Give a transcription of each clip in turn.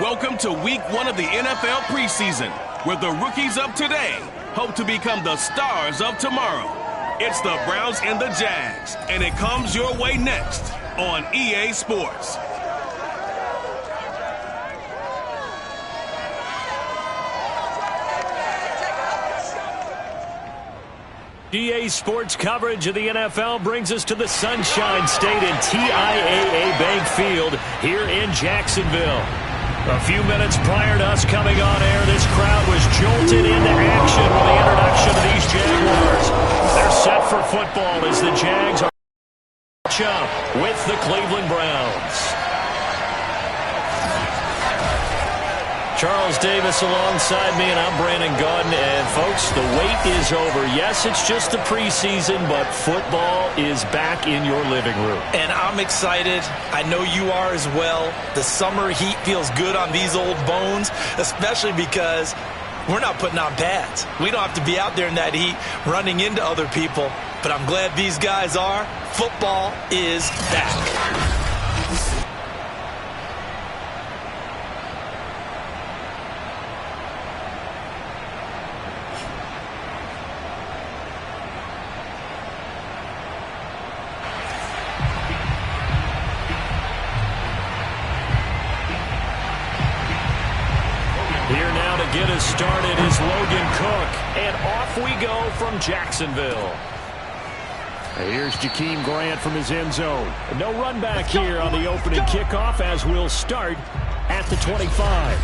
Welcome to week 1 of the NFL preseason, where the rookies of today hope to become the stars of tomorrow. It's the Browns and the Jags, and it comes your way next on EA Sports. EA Sports coverage of the NFL brings us to the Sunshine State and TIAA Bank Field here in Jacksonville. A few minutes prior to us coming on air, this crowd was jolted into action with the introduction of these Jaguars. They're set for football as the Jags are up with the Cleveland Browns. Charles Davis alongside me, and I'm Brandon Gaudin. And, folks, the wait is over. Yes, it's just the preseason, but football is back in your living room. And I'm excited. I know you are as well. The summer heat feels good on these old bones, especially because we're not putting on pads. We don't have to be out there in that heat running into other people. But I'm glad these guys are. Football is back. Get us started is Logan Cook, and off we go from Jacksonville. Here's Jakeem Grant from his end zone. No run back here on the opening kickoff as we'll start at the 25.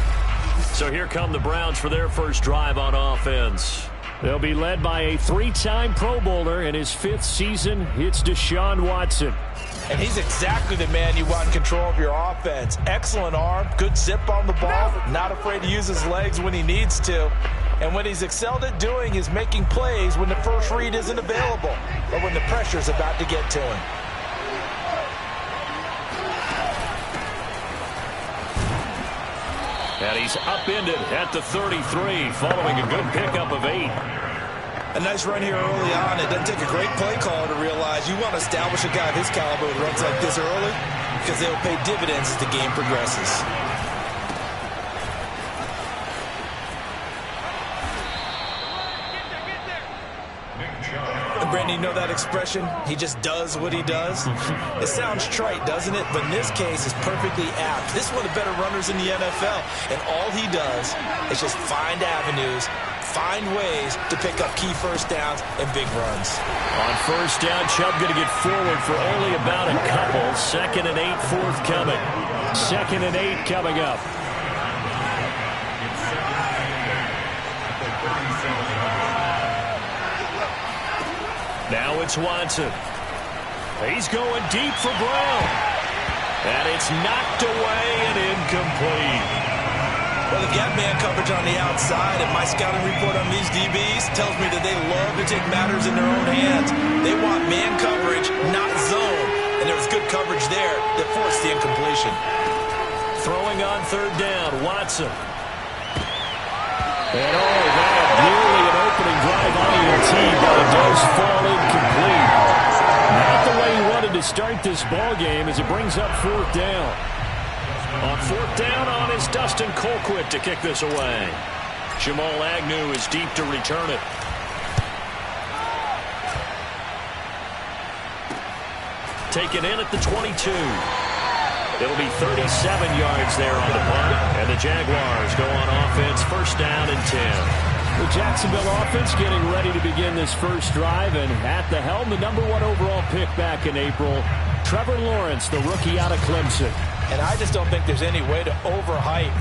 So here come the Browns for their first drive on offense. They'll be led by a 3-time Pro Bowler in his 5th season. It's Deshaun Watson. And he's exactly the man you want in control of your offense. Excellent arm, good zip on the ball, not afraid to use his legs when he needs to. And what he's excelled at doing is making plays when the first read isn't available or when the pressure's about to get to him. And he's upended at the 33 following a good pickup of 8. A nice run here early on. It doesn't take a great play caller to realize you want to establish a guy of his caliber with runs like this early because they'll pay dividends as the game progresses. And Brandon, you know that expression? He just does what he does? It sounds trite, doesn't it? But in this case, it's perfectly apt. This is one of the better runners in the NFL, and all he does is just find avenues, find ways to pick up key first downs and big runs. On first down, Chubb going to get forward for only about a couple. 2nd and 8 forthcoming. 2nd and 8 coming up. Now it's Watson. He's going deep for Brown. And it's knocked away and incomplete. Well, they've got man coverage on the outside, and my scouting report on these DBs tells me that they love to take matters in their own hands. They want man coverage, not zone. And there was good coverage there that forced the incompletion. Throwing on 3rd down, Watson. And that nearly an opening drive on ELT, but it does fall incomplete. Not the way he wanted to start this ball game as it brings up 4th down. On 4th down on is Dustin Colquitt to kick this away. Jamal Agnew is deep to return it. Taken in at the 22. It'll be 37 yards there on the punt. And the Jaguars go on offense, 1st down and 10. The Jacksonville offense getting ready to begin this first drive. And at the helm, the #1 overall pick back in April, Trevor Lawrence, the rookie out of Clemson. And I just don't think there's any way to overhype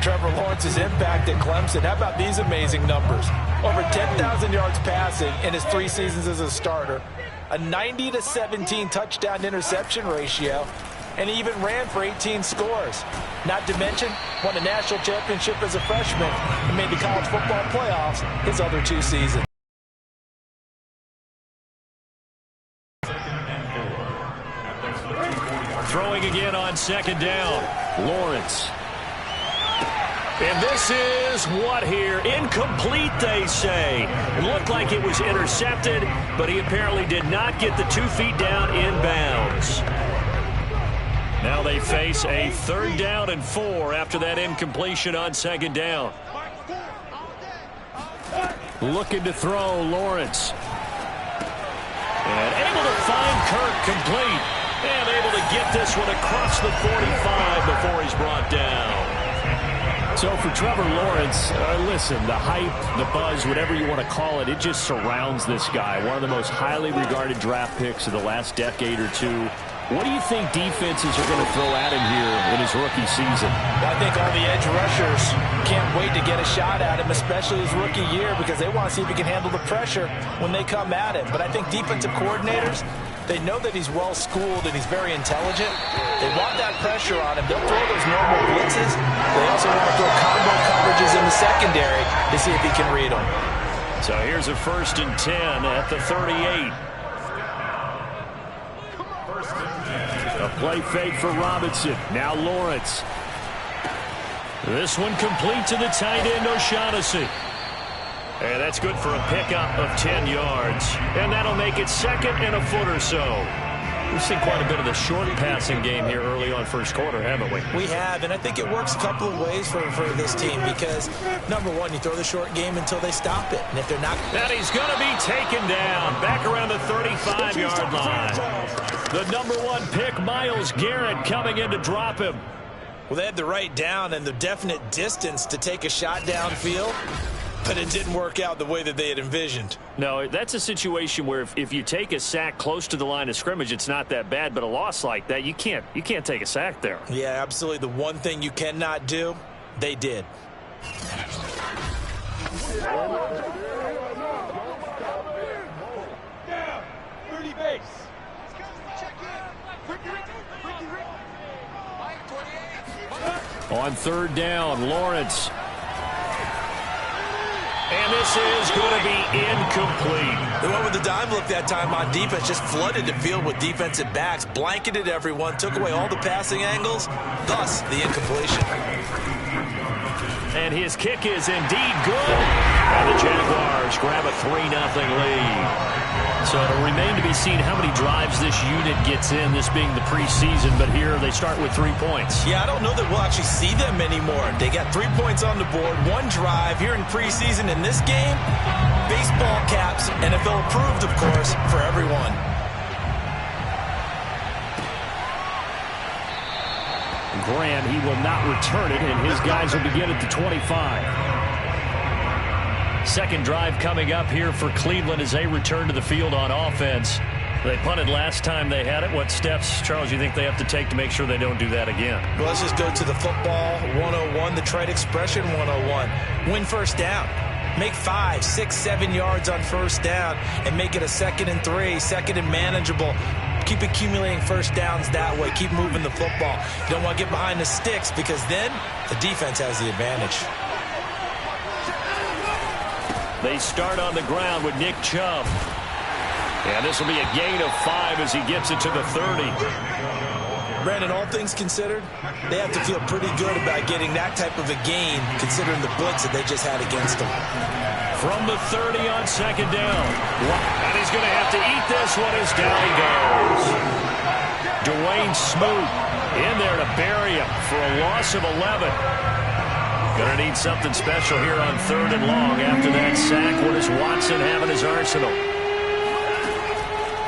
Trevor Lawrence's impact at Clemson. How about these amazing numbers? Over 10,000 yards passing in his 3 seasons as a starter, a 90-17 touchdown interception ratio, and he even ran for 18 scores. Not to mention, won a national championship as a freshman and made the college football playoffs his other 2 seasons. Throwing again on 2nd down. Lawrence. And this is what here? Incomplete, they say. It looked like it was intercepted, but he apparently did not get the 2 feet down in bounds. Now they face a 3rd down and 4 after that incompletion on 2nd down. Looking to throw, Lawrence. And able to find Kirk complete. And able to get this one across the 45 before he's brought down. So for Trevor Lawrence, listen, the hype, the buzz, whatever you want to call it, it just surrounds this guy. One of the most highly regarded draft picks of the last decade or two. What do you think defenses are going to throw at him here in his rookie season? I think all the edge rushers can't wait to get a shot at him, especially his rookie year, because they want to see if he can handle the pressure when they come at him. But I think defensive coordinators, they know that he's well-schooled and he's very intelligent. They want that pressure on him. They'll throw those normal blitzes. They also want to throw combo coverages in the secondary to see if he can read them. So here's a 1st and 10 at the 38. A play fake for Robinson. Now Lawrence. This one complete to the tight end, O'Shaughnessy. And that's good for a pickup of 10 yards. And that'll make it 2nd and a foot or so. We've seen quite a bit of the short passing game here early on 1st quarter, haven't we? We have, and I think it works a couple of ways for this team because, number one, you throw the short game until they stop it. And if they're not... And he's going to be taken down back around the 35-yard line. The number 1 pick, Myles Garrett, coming in to drop him. Well, they had the right down and the definite distance to take a shot downfield, but it didn't work out the way that they had envisioned. No, that's a situation where if you take a sack close to the line of scrimmage, it's not that bad, but a loss like that, you can't take a sack there. Yeah, absolutely. The one thing you cannot do, they did. On 3rd down, Lawrence. And this is going to be incomplete. They went with the dime look that time on defense, just flooded the field with defensive backs, blanketed everyone, took away all the passing angles, thus the incompletion. And his kick is indeed good. And the Jaguars grab a 3-0 lead. So it'll remain to be seen how many drives this unit gets in, this being the preseason. But here they start with 3 points. Yeah, I don't know that we'll actually see them anymore. They got 3 points on the board, 1 drive here in preseason. In this game, baseball caps, NFL approved, of course, for everyone. Graham, he will not return it, and his guys will begin at the 25. 2nd drive coming up here for Cleveland as they return to the field on offense. They punted last time they had it. What steps, Charles, you think they have to take to make sure they don't do that again? Well, let's just go to the football 101, the trade expression 101. Win 1st down. Make 5, 6, 7 yards on 1st down and make it a 2nd and 3, 2nd and manageable. Keep accumulating 1st downs that way. Keep moving the football. You don't want to get behind the sticks because then the defense has the advantage. They start on the ground with Nick Chubb. And this will be a gain of 5 as he gets it to the 30. Brandon, all things considered, they have to feel pretty good about getting that type of a gain considering the blitz that they just had against them. From the 30 on 2nd down. And he's going to have to eat this one as down he goes. Dwayne Smoot in there to bury him for a loss of 11. Going to need something special here on 3rd and long after that sack. What does Watson have in his arsenal?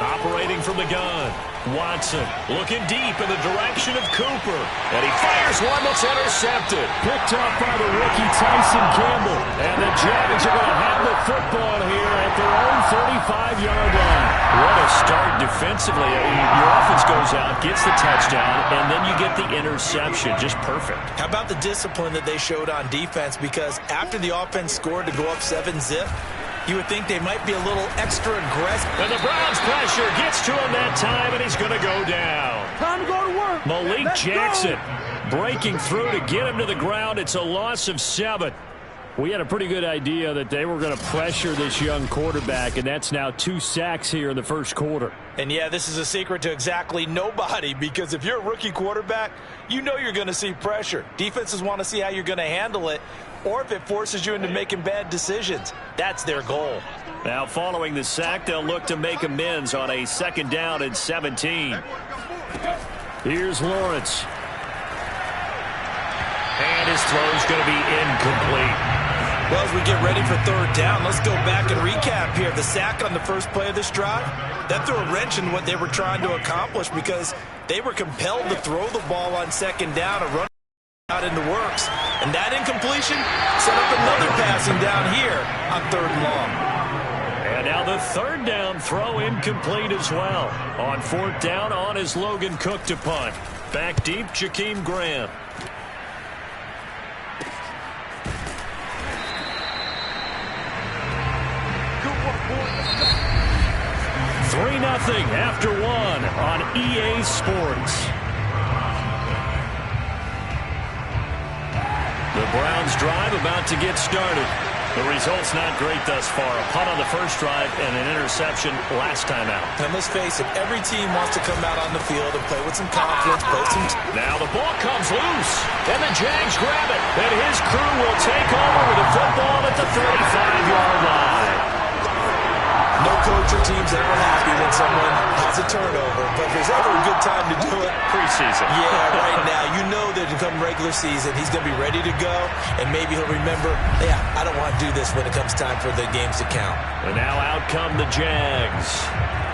Operating from the gun. Watson looking deep in the direction of Cooper. And he fires one that's intercepted. Picked up by the rookie Tyson Campbell. And the Jags are going to have the football here at their own 35-yard line. What a start defensively. Your offense goes out, gets the touchdown, and then you get the interception. Just perfect. How about the discipline that they showed on defense? Because after the offense scored to go up 7-zip, you would think they might be a little extra aggressive. And the Browns pressure gets to him that time, and he's going to go down. Time to go to work. Malik Jackson breaking through to get him to the ground. It's a loss of 7. We had a pretty good idea that they were going to pressure this young quarterback, and that's now 2 sacks here in the 1st quarter. And, yeah, this is a secret to exactly nobody because if you're a rookie quarterback, you know you're going to see pressure. Defenses want to see how you're going to handle it or if it forces you into making bad decisions. That's their goal. Now, following the sack, they'll look to make amends on a 2nd down and 17. Here's Lawrence. And his throw's going to be incomplete. Well, as we get ready for third down, let's go back and recap here. The sack on the first play of this drive, that threw a wrench in what they were trying to accomplish because they were compelled to throw the ball on second down and run out in the works. And that incompletion set up another passing down here on third and long. And now the third down throw incomplete as well. On fourth down, on is Logan Cook to punt. Back deep, Jakeem Grant. 3-0 after one on EA Sports. The Browns drive about to get started. The result's not great thus far. A punt on the first drive and an interception last time out. And let's face it, every team wants to come out on the field and play with some confidence. Now the ball comes loose, and the Jags grab it. And his crew will take over with the football at the 35-yard line. No coach or team's ever happy when someone has a turnover, but if there's ever a good time to do it, preseason. Yeah, right now. You know that come regular season, he's going to be ready to go, and maybe he'll remember, yeah, I don't want to do this when it comes time for the games to count. And now out come the Jags.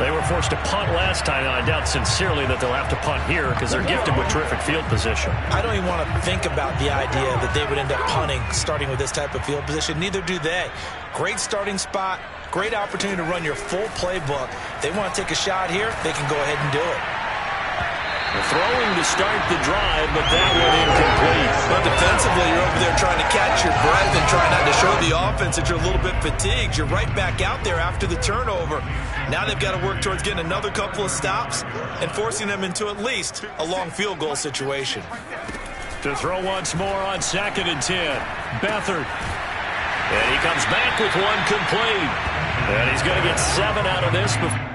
They were forced to punt last time, and I doubt sincerely that they'll have to punt here because they're gifted with terrific field position. I don't even want to think about the idea that they would end up punting starting with this type of field position. Neither do they. Great starting spot. Great opportunity to run your full playbook. If they want to take a shot here, they can go ahead and do it. Throwing to start the drive, but that one incomplete. But defensively, you're over there trying to catch your breath and trying not to show the offense that you're a little bit fatigued. You're right back out there after the turnover. Now they've got to work towards getting another couple of stops and forcing them into at least a long field goal situation. To throw once more on 2nd and 10. Beathard. And he comes back with one complete. And he's going to get 7 out of this before.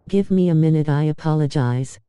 Give me a minute, I apologize.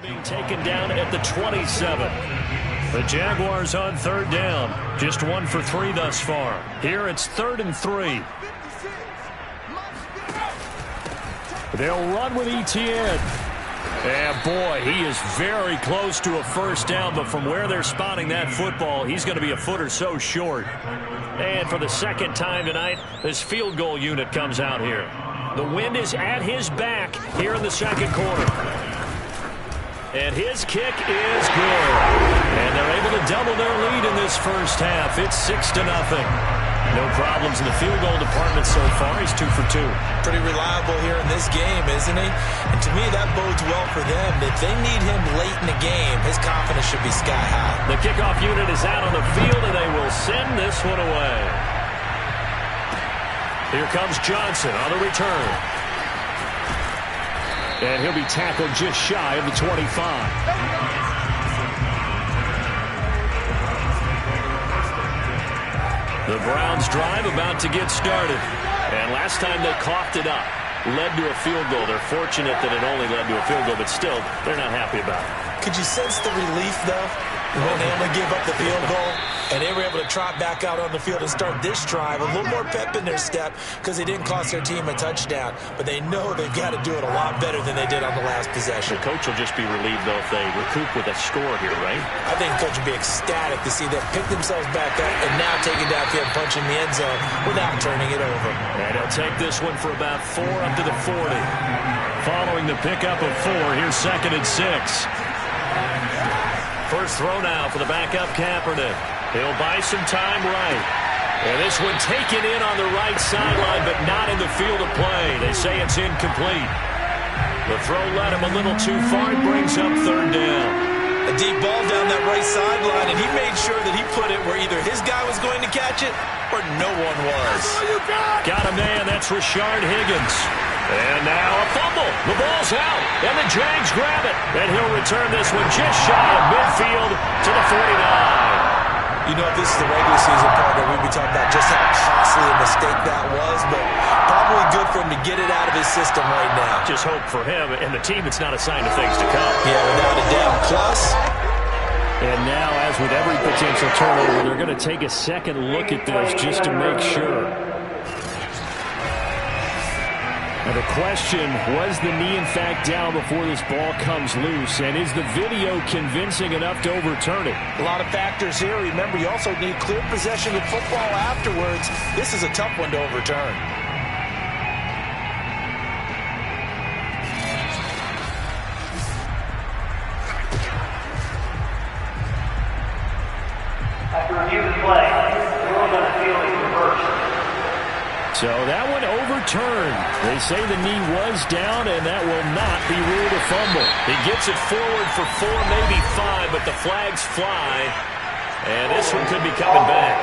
Being taken down at the 27. The Jaguars on third down. Just 1 for 3 thus far. Here it's 3rd and 3. They'll run with Etienne. And boy, he is very close to a first down, but from where they're spotting that football, he's going to be a foot or so short. And for the second time tonight, this field goal unit comes out here. The wind is at his back here in the second quarter. And his kick is good. And they're able to double their lead in this first half. It's 6-0. No problems in the field goal department so far. He's 2 for 2. Pretty reliable here in this game, isn't he? And to me, that bodes well for them. If they need him late in the game, his confidence should be sky high. The kickoff unit is out on the field, and they will send this one away. Here comes Johnson on the return. And he'll be tackled just shy of the 25. The Browns drive about to get started. And last time they coughed it up, led to a field goal. They're fortunate that it only led to a field goal, but still, they're not happy about it. Could you sense the relief, though, when they only give up the field goal? And they were able to trot back out on the field and start this drive. A little more pep in their step because they didn't cost their team a touchdown. But they know they've got to do it a lot better than they did on the last possession. The coach will just be relieved, though, if they recoup with a score here, right? I think the coach will be ecstatic to see them pick themselves back up and now take it downfield, punching the end zone without turning it over. And he'll take this one for about 4 up to the 40. Following the pickup of 4, here's 2nd and 6. First throw now for the backup Kaepernick. He'll buy some time right. And this one taken in on the right sideline, but not in the field of play. They say it's incomplete. The throw led him a little too far. It brings up 3rd down. A deep ball down that right sideline, and he made sure that he put it where either his guy was going to catch it or no one was. Got a man. That's Rashard Higgins. And now a fumble. The ball's out, and the Jags grab it. And he'll return this one just shy of midfield to the 49. You know, if this is the regular season partner, we'd be talking about just how costly a mistake that was, but probably good for him to get it out of his system right now. Just hope for him and the team it's not a sign of things to come. Yeah, without a doubt. Plus, and now, as with every potential turnover, they're going to take a second look at this just to make sure. Now the question, was the knee in fact down before this ball comes loose? And is the video convincing enough to overturn it? A lot of factors here. Remember, you also need clear possession of football afterwards. This is a tough one to overturn. After review the play, the rule on the field is reversed. So that one overturned. They say the knee was down, and that will not be ruled a fumble. He gets it forward for 4, maybe 5, but the flags fly, and this one could be coming back.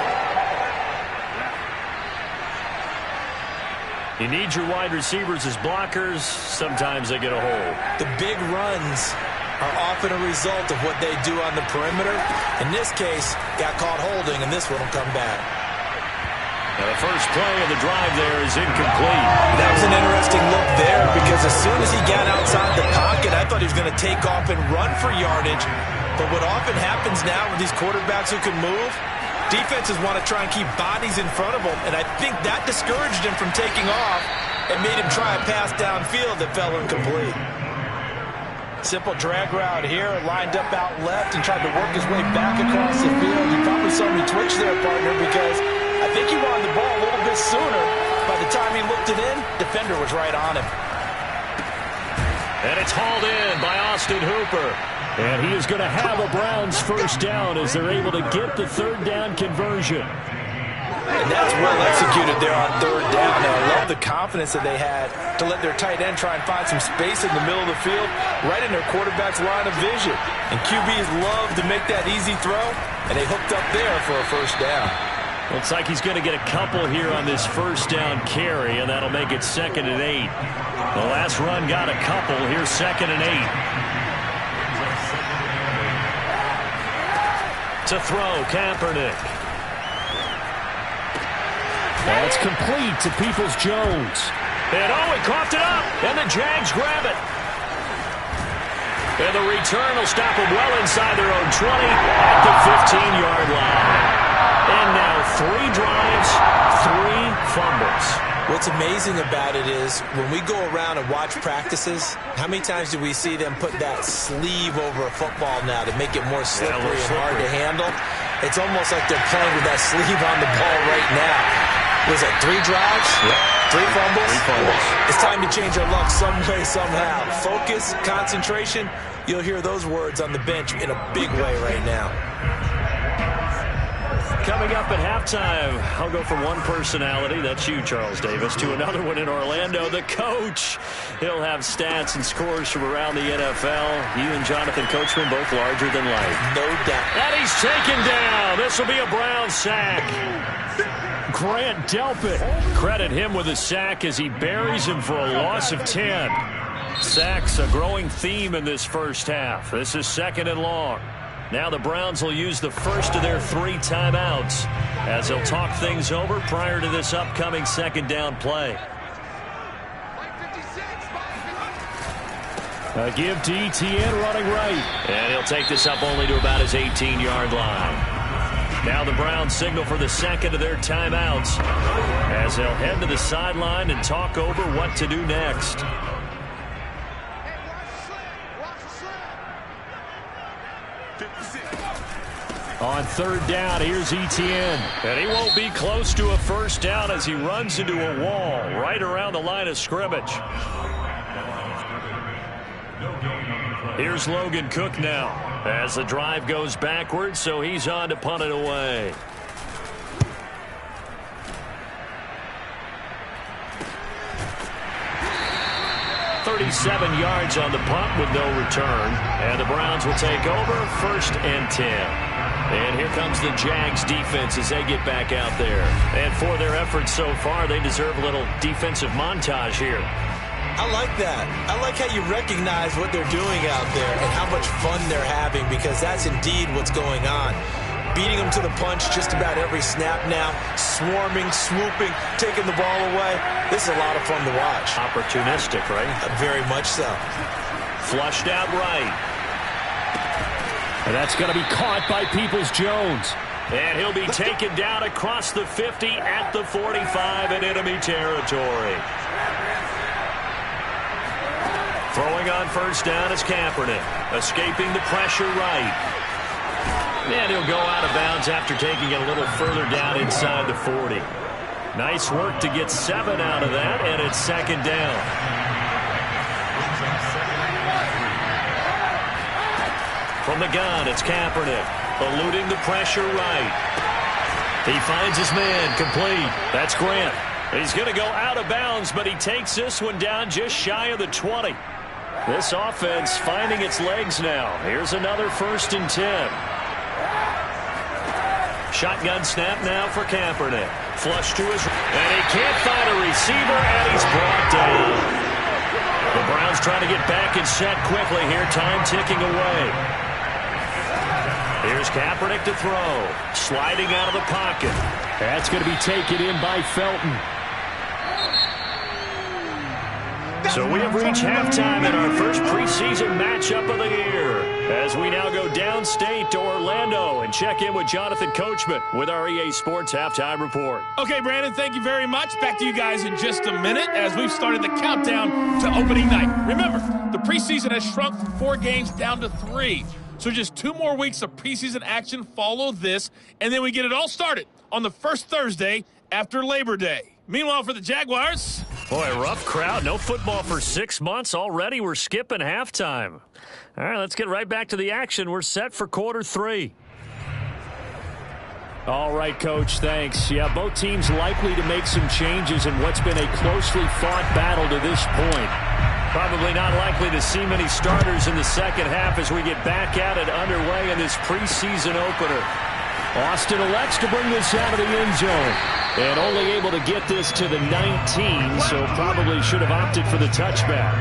You need your wide receivers as blockers. Sometimes they get a hold. The big runs are often a result of what they do on the perimeter. In this case, got caught holding, and this one will come back. Now the first play of the drive there is incomplete. That was an interesting look there because as soon as he got outside the pocket, I thought he was going to take off and run for yardage. But what often happens now with these quarterbacks who can move, defenses want to try and keep bodies in front of them, and I think that discouraged him from taking off and made him try a pass downfield that fell incomplete. Simple drag route here, lined up out left and tried to work his way back across the field. You probably saw me twitch there, partner, because I think he wanted the ball a little bit sooner. By the time he looked it in, defender was right on him. And it's hauled in by Austin Hooper. And he is going to have a Browns first down as they're able to get the 3rd down conversion. And that's well executed there on 3rd down. And I love the confidence that they had to let their tight end try and find some space in the middle of the field, right in their quarterback's line of vision. And QBs love to make that easy throw, and they hooked up there for a first down. Looks like he's going to get a couple here on this first down carry, and that'll make it 2nd and 8. The last run got a couple. Here's 2nd and 8. To throw, Kaepernick. That's complete to Peoples-Jones. And oh, he coughed it up, and the Jags grab it. And the return will stop them well inside their own 20 at the 15-yard line. And now 3 drives, 3 fumbles. What's amazing about it is when we go around and watch practices, how many times do we see them put that sleeve over a football now to make it more slippery and hard to handle? It's almost like they're playing with that sleeve on the ball right now. Was it 3 drives? Yep. 3 fumbles? 3 fumbles. It's time to change our luck some way, somehow. Focus, concentration. You'll hear those words on the bench in a big way right now. Coming up at halftime, I'll go from one personality, that's you, Charles Davis, to another one in Orlando, the coach. He'll have stats and scores from around the NFL. You and Jonathan Coachman both larger than life. No doubt. And he's taken down. This will be a Brown sack. Grant Delpit. Credit him with a sack as he buries him for a loss of 10. Sacks a growing theme in this first half. This is 2nd and long. Now the Browns will use the first of their 3 timeouts as they'll talk things over prior to this upcoming 2nd down play. A give to Etienne running right. And he'll take this up only to about his 18-yard line. Now the Browns signal for the 2nd of their timeouts as they'll head to the sideline and talk over what to do next. On 3rd down, here's Etienne. And he won't be close to a first down as he runs into a wall right around the line of scrimmage. Here's Logan Cook now as the drive goes backwards, so he's on to punt it away. .37 yards on the punt with no return. And the Browns will take over 1st and 10. And here comes the Jags defense as they get back out there. And for their efforts so far, they deserve a little defensive montage here. I like that. I like how you recognize what they're doing out there and how much fun they're having, because that's indeed what's going on. Beating them to the punch just about every snap now. Swarming, swooping, taking the ball away. This is a lot of fun to watch. Opportunistic, right? Very much so. Flushed out right. And that's going to be caught by Peoples-Jones. And he'll be taken down across the 50 at the 45 in enemy territory. Throwing on 1st down is Kaepernick. Escaping the pressure right. And he'll go out of bounds after taking it a little further down inside the 40. Nice work to get 7 out of that, and it's 2nd down. From the gun, it's Kaepernick, eluding the pressure right. He finds his man, complete. That's Grant. He's going to go out of bounds, but he takes this one down just shy of the 20. This offense finding its legs now. Here's another 1st and 10. Shotgun snap now for Kaepernick. Flush to his... And he can't find a receiver, and he's brought down. The Browns trying to get back and set quickly here. Time ticking away. Here's Kaepernick to throw. Sliding out of the pocket. That's going to be taken in by Felton. So we have reached halftime in our first preseason matchup of the year, as we now go downstate to Orlando and check in with Jonathan Coachman with our EA Sports Halftime Report. Okay, Brandon, thank you very much. Back to you guys in just a minute as we've started the countdown to opening night. Remember, the preseason has shrunk from 4 games down to 3. So just 2 more weeks of preseason action follow this, and then we get it all started on the first Thursday after Labor Day. Meanwhile, for the Jaguars... Boy, rough crowd. No football for 6 months. Already we're skipping halftime. All right, let's get right back to the action. We're set for quarter 3. All right, Coach, thanks. Yeah, both teams likely to make some changes in what's been a closely fought battle to this point. Probably not likely to see many starters in the second half as we get back at it underway in this preseason opener. Austin elects to bring this out of the end zone. And only able to get this to the 19, so probably should have opted for the touchback.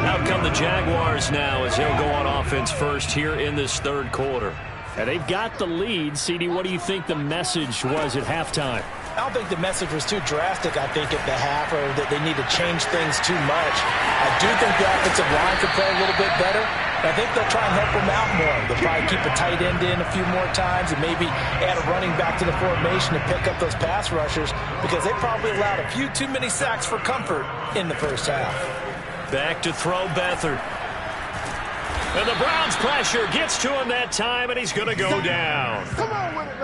Out come the Jaguars now as they'll go on offense first here in this 3rd quarter. And they've got the lead. CD, what do you think the message was at halftime? I don't think the message was too drastic, I think, at the half, or that they need to change things too much. I do think the offensive line could play a little bit better. I think they'll try and help them out more. They'll probably keep a tight end in a few more times and maybe add a running back to the formation to pick up those pass rushers, because they probably allowed a few too many sacks for comfort in the first half. Back to throw Beathard. And the Browns pressure gets to him that time, and he's going to go down.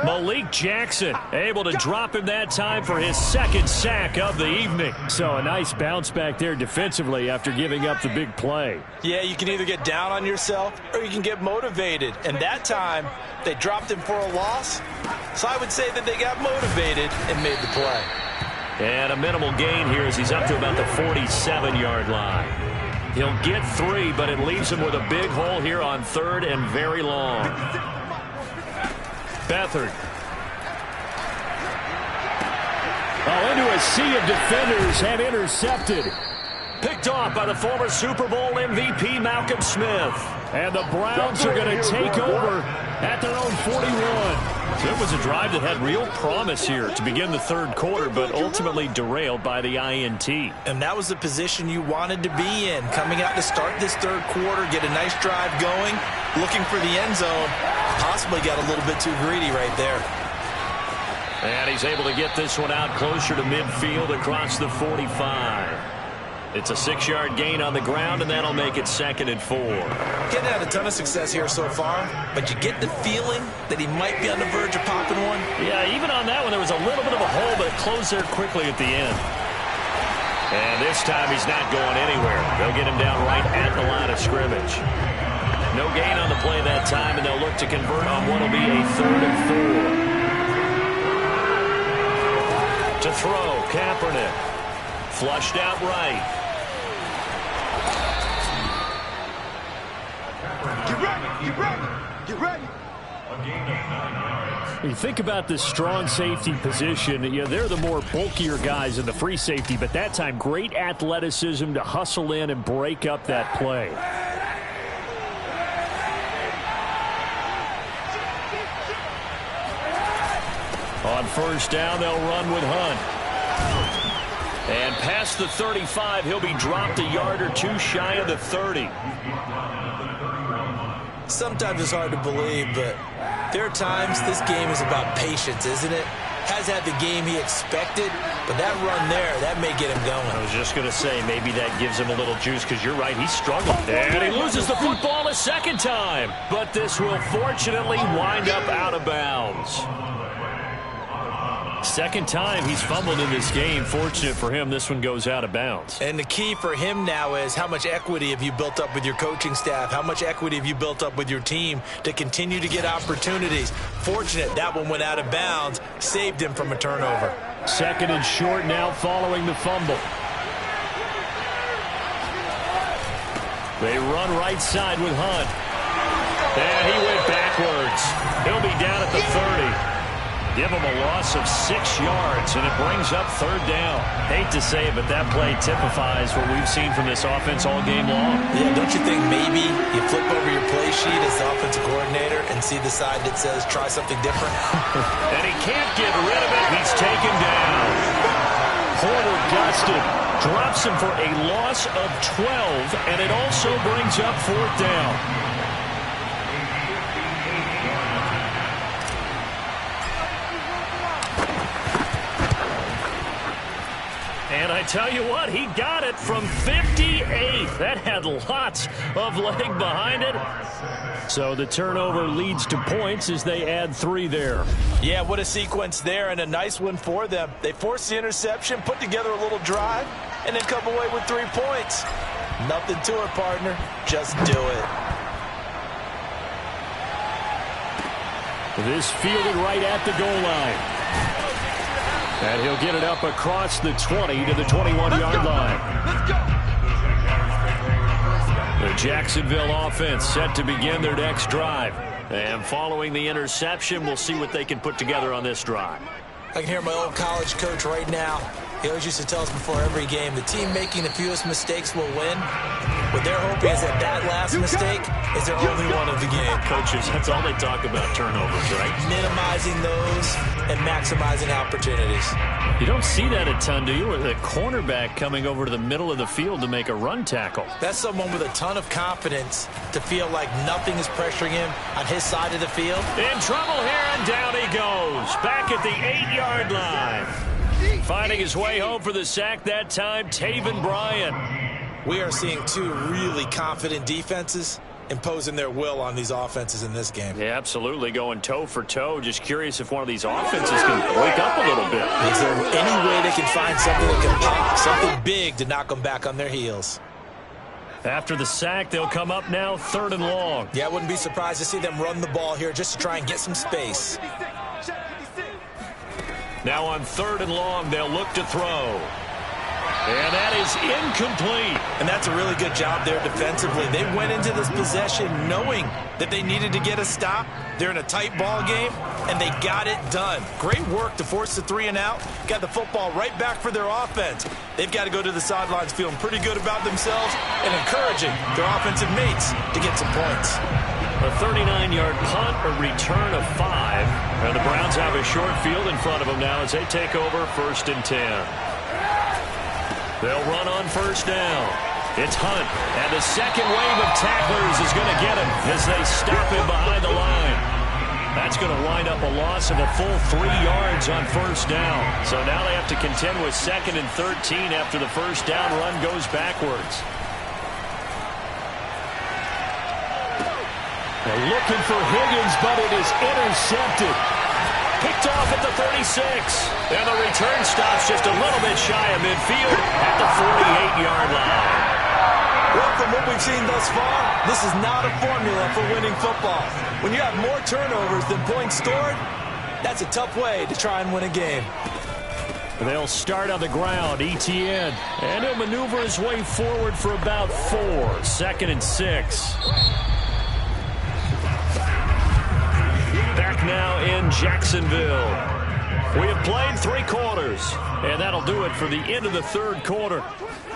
Malik Jackson able to drop him that time for his second sack of the evening. So a nice bounce back there defensively after giving up the big play. Yeah, you can either get down on yourself or you can get motivated. And that time, they dropped him for a loss. So I would say that they got motivated and made the play. And a minimal gain here as he's up to about the 47-yard line. He'll get 3, but it leaves him with a big hole here on 3rd and very long. Beathard. Oh, into a sea of defenders and intercepted. Picked off by the former Super Bowl MVP Malcolm Smith. And the Browns are going to take over at their own 41. So it was a drive that had real promise here to begin the third quarter, but ultimately derailed by the INT. And that was the position you wanted to be in, coming out to start this third quarter, get a nice drive going, looking for the end zone. Possibly got a little bit too greedy right there. And he's able to get this one out closer to midfield across the 45. It's a 6-yard gain on the ground, and that'll make it 2nd and 4. Getting had a ton of success here so far, but you get the feeling that he might be on the verge of popping one. Yeah, even on that one, there was a little bit of a hole, but it closed there quickly at the end. And this time, he's not going anywhere. They'll get him down right at the line of scrimmage. No gain on the play that time, and they'll look to convert on what will be a 3rd and 4. To throw, Kaepernick. Flushed out right. Get ready. You think about the strong safety position, they're the more bulkier guys in the free safety, but that time great athleticism to hustle in and break up that play. On first down, they'll run with Hunt. And past the 35, he'll be dropped a yard or two shy of the 30. Sometimes it's hard to believe, but there are times this game is about patience, isn't it? Has had the game he expected, but that run there, that may get him going. I was just going to say, maybe that gives him a little juice, because you're right, he's struggling. And he loses the football a second time. But this will fortunately wind up out of bounds. Second time he's fumbled in this game. Fortunate for him, this one goes out of bounds. And the key for him now is how much equity have you built up with your coaching staff? How much equity have you built up with your team to continue to get opportunities? Fortunate that one went out of bounds, saved him from a turnover. Second and short now following the fumble. They run right side with Hunt. And he went backwards. He'll be down at the 30. Give him a loss of 6 yards, and it brings up third down. Hate to say it, but that play typifies what we've seen from this offense all game long. Yeah, don't you think maybe you flip over your play sheet as the offensive coordinator and see the side that says try something different? And he can't get rid of it. He's taken down. Porter gusted. Drops him for a loss of 12, and it also brings up fourth down. And I tell you what, he got it from 58. That had lots of leg behind it. So the turnover leads to points as they add 3 there. Yeah, what a sequence there, and a nice one for them. They forced the interception, put together a little drive, and then come away with 3 points. Nothing to it, partner. Just do it. This fielded right at the goal line. And he'll get it up across the 20 to the 21-yard line. The Jacksonville offense set to begin their next drive. And following the interception, we'll see what they can put together on this drive. I can hear my old college coach right now. He always used to tell us before every game, the team making the fewest mistakes will win. What they're hoping is that last mistake is their only one of the game. Coaches, that's all they talk about, turnovers, right? Minimizing those and maximizing opportunities. You don't see that a ton, do you? With a cornerback coming over to the middle of the field to make a run tackle. That's someone with a ton of confidence to feel like nothing is pressuring him on his side of the field. In trouble here, and down he goes. Back at the 8-yard line. Finding his way home for the sack that time, Taven Bryan. We are seeing two really confident defenses imposing their will on these offenses in this game. Yeah, absolutely, going toe for toe. Just curious if one of these offenses can wake up a little bit. Is there any way they can find something that can pop, something big to knock them back on their heels? After the sack, they'll come up now 3rd and long. Yeah, I wouldn't be surprised to see them run the ball here just to try and get some space. Now on 3rd and long, they'll look to throw. And that is incomplete. And that's a really good job there defensively. They went into this possession knowing that they needed to get a stop. They're in a tight ball game, and they got it done. Great work to force the 3 and out. Got the football right back for their offense. They've got to go to the sidelines feeling pretty good about themselves and encouraging their offensive mates to get some points. A 39-yard punt, a return of 5. And the Browns have a short field in front of them now as they take over 1st and 10. They'll run on 1st down. It's Hunt, and the second wave of tacklers is going to get him as they stop him behind the line. That's going to wind up a loss of a full 3 yards on 1st down. So now they have to contend with 2nd and 13 after the 1st down run goes backwards. They're looking for Higgins, but it is intercepted. Picked off at the 36. And the return stops just a little bit shy of midfield at the 48-yard line. Well, from what we've seen thus far, this is not a formula for winning football. When you have more turnovers than points scored, that's a tough way to try and win a game. They'll start on the ground, Etienne. And he'll maneuver his way forward for about 4. 2nd and 6. Back now in Jacksonville. We have played 3 quarters, and that'll do it for the end of the 3rd quarter.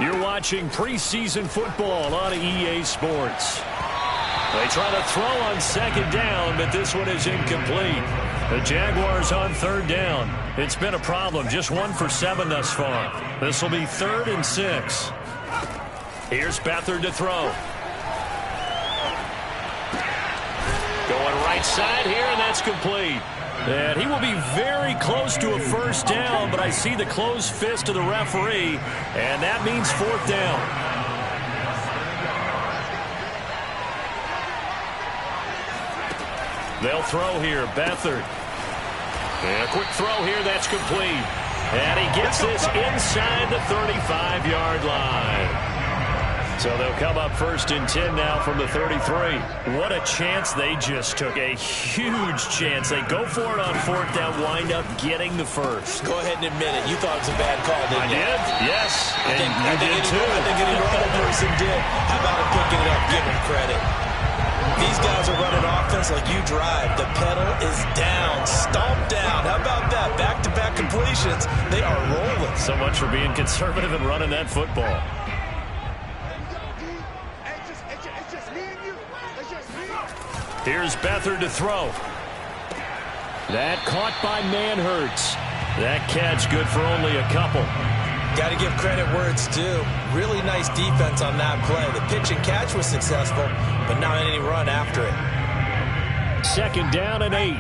You're watching preseason football on EA Sports. They try to throw on 2nd down, but this one is incomplete. The Jaguars on 3rd down. It's been a problem, just 1 for 7 thus far. This will be 3rd and 6. Here's Beathard to throw. Going right side here, and that's complete. And he will be very close to a 1st down, but I see the closed fist of the referee, and that means 4th down. They'll throw here, Beathard. And a quick throw here, that's complete. And he gets this inside the 35-yard line. So they'll come up 1st and 10 now from the 33. What a chance they just took. A huge chance. They go for it on 4th down, wind up getting the 1st. Go ahead and admit it. You thought it was a bad call, didn't you? I did, yes. I think did too. I think any other person did. How about him picking it up? Give him credit. These guys are running offense like you drive. The pedal is down. Stomp down. How about that? Back-to-back completions. They are rolling. So much for being conservative and running that football. Here's Beathard to throw. That caught by Manhurts. That catch good for only a couple. Got to give credit where it's due. Really nice defense on that play. The pitch and catch was successful, but not any run after it. 2nd down and 8.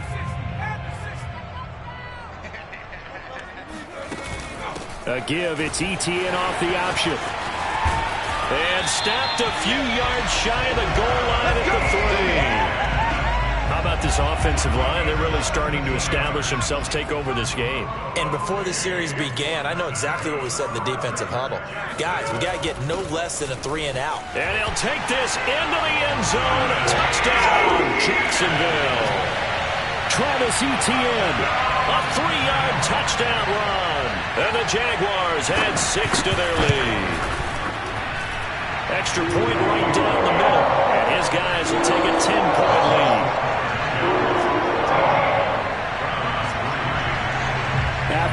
A give, it's Etienne off the option. And stopped a few yards shy of the goal line at the 3. How about this offensive line? They're really starting to establish themselves, take over this game. And before the series began, I know exactly what we said in the defensive huddle. Guys, we got to get no less than a 3 and out. And he'll take this into the end zone. A touchdown, Jacksonville. Travis Etienne, a 3-yard touchdown run. And the Jaguars add 6 to their lead. Extra point right down the middle. And his guys will take a 10-point lead.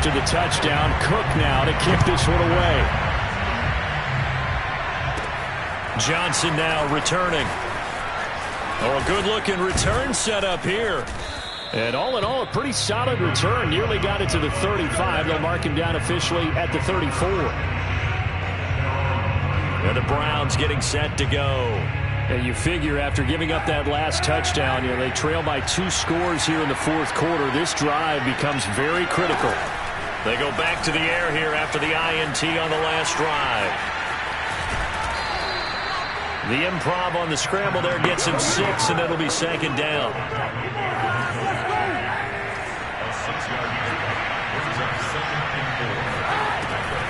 after the touchdown. Cook now to kick this one away. Johnson now returning. Oh, a good-looking return set up here. And all in all, a pretty solid return. Nearly got it to the 35. They'll mark him down officially at the 34. And the Browns getting set to go. And you figure after giving up that last touchdown, they trail by 2 scores here in the fourth quarter. This drive becomes very critical. They go back to the air here after the INT on the last drive. The improv on the scramble there gets him 6, and it'll be second down.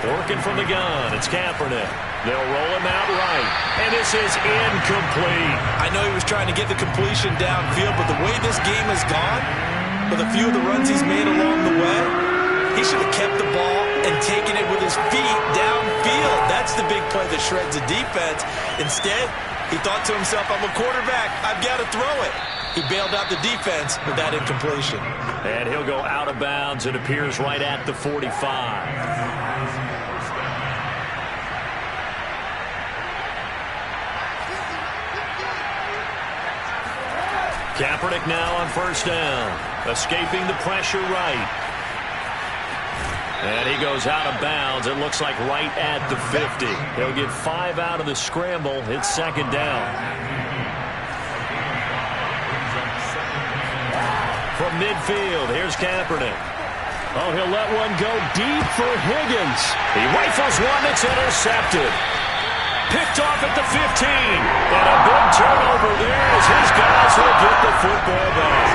Working from the gun, it's Kaepernick. They'll roll him out right, and this is incomplete. I know he was trying to get the completion downfield, but the way this game has gone, with a few of the runs he's made along the way, he should have kept the ball and taken it with his feet downfield. That's the big play that shreds the defense. Instead, he thought to himself, I'm a quarterback, I've got to throw it. He bailed out the defense with that incompletion. And he'll go out of bounds. It appears right at the 45. Kaepernick now on first down. Escaping the pressure right. And he goes out of bounds. It looks like right at the 50. He'll get 5 out of the scramble. It's second down. From midfield, here's Kaepernick. Oh, he'll let one go deep for Higgins. He rifles one that's intercepted. Picked off at the 15. And a big turnover there as his guys will get the football back.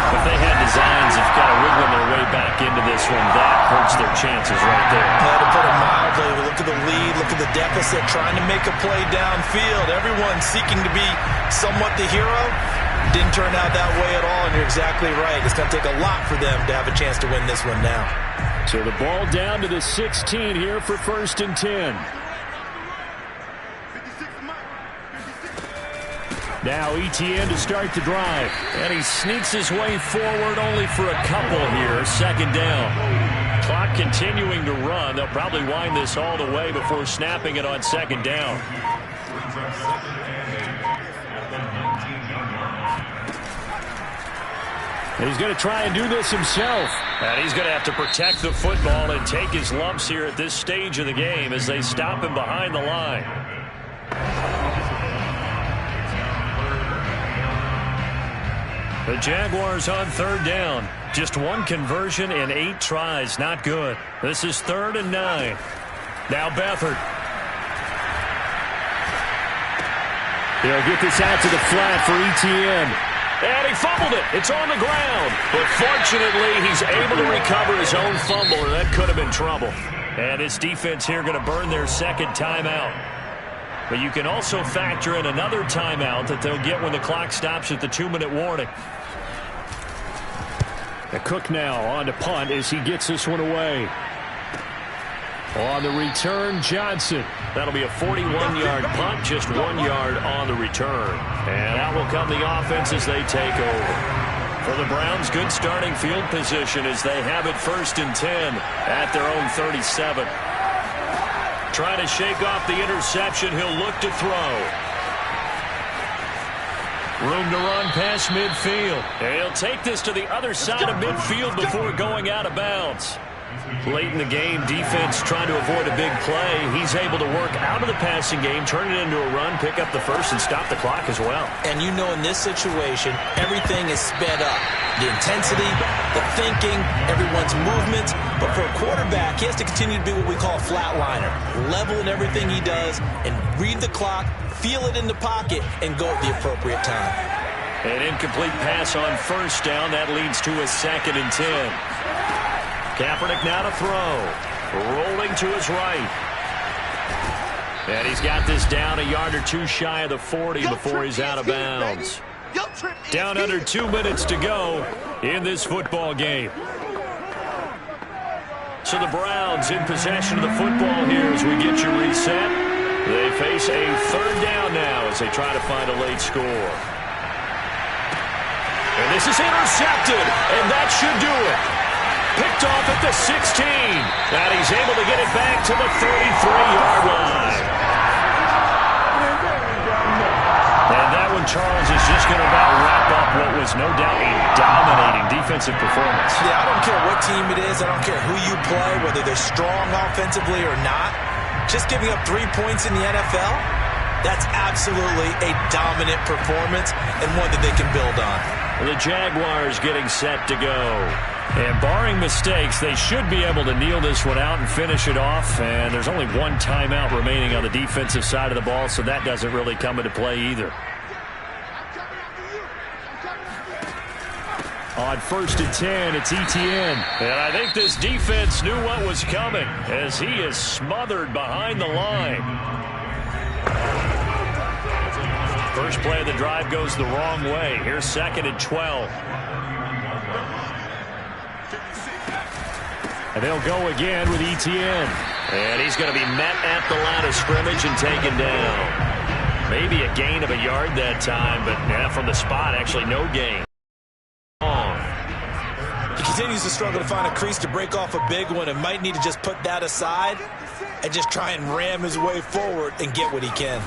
If they had designs of kind of wiggling their way back into this one, that hurts their chances right there. To put it mildly, look at the lead, look at the deficit, trying to make a play downfield. Everyone seeking to be somewhat the hero. Didn't turn out that way at all, and you're exactly right. It's going to take a lot for them to have a chance to win this one now. So the ball down to the 16 here for 1st and 10. Now Etienne to start the drive. And he sneaks his way forward only for a couple here. Second down. Clock continuing to run. They'll probably wind this all the way before snapping it on second down. He's going to try and do this himself. And he's going to have to protect the football and take his lumps here at this stage of the game as they stop him behind the line. The Jaguars on third down. Just one conversion in 8 tries. Not good. This is 3rd and 9. Now Beathard. They'll get this out to the flat for Etienne. And he fumbled it. It's on the ground. But fortunately, he's able to recover his own fumble, or that could have been trouble. And this defense here going to burn their second timeout. But you can also factor in another timeout that they'll get when the clock stops at the 2-minute warning. The Cook now on to punt as he gets this one away. On the return, Johnson. That'll be a 41-yard punt, just 1 yard on the return. And out will come the offense as they take over. For the Browns, good starting field position as they have it 1st and 10 at their own 37. Trying to shake off the interception. He'll look to throw. Room to run past midfield. And he'll take this to the other side of midfield before going out of bounds. Late in the game, defense trying to avoid a big play. He's able to work out of the passing game, turn it into a run, pick up the first, and stop the clock as well. And you know in this situation, everything is sped up. The intensity, the thinking, everyone's movements. But for a quarterback, he has to continue to be what we call a flatliner. Level in everything he does and read the clock, feel it in the pocket, and go at the appropriate time. An incomplete pass on first down. That leads to a 2nd and 10. Kaepernick now to throw. Rolling to his right. And he's got this down a yard or two shy of the 40 before he's out of bounds. Down under 2 minutes to go in this football game. So the Browns in possession of the football here as we get you reset. They face a 3rd down now as they try to find a late score. And this is intercepted, and that should do it. picked off at the 16. And he's able to get it back to the 33-yard line. And that one, Charles, is just going to about wrap up what was no doubt a dominating defensive performance. Yeah, I don't care what team it is. I don't care who you play, whether they're strong offensively or not. Just giving up 3 points in the NFL, that's absolutely a dominant performance and one that they can build on. The Jaguars getting set to go. And barring mistakes, they should be able to kneel this one out and finish it off. And there's only one timeout remaining on the defensive side of the ball, so that doesn't really come into play either. On 1st and 10, it's Etienne. And I think this defense knew what was coming as he is smothered behind the line. First play of the drive goes the wrong way. Here's 2nd and 12. And they'll go again with Etienne. And he's going to be met at the line of scrimmage and taken down. Maybe a gain of a yard that time, but from the spot, actually no gain. He continues to struggle to find a crease to break off a big one and might need to just put that aside and just try and ram his way forward and get what he can.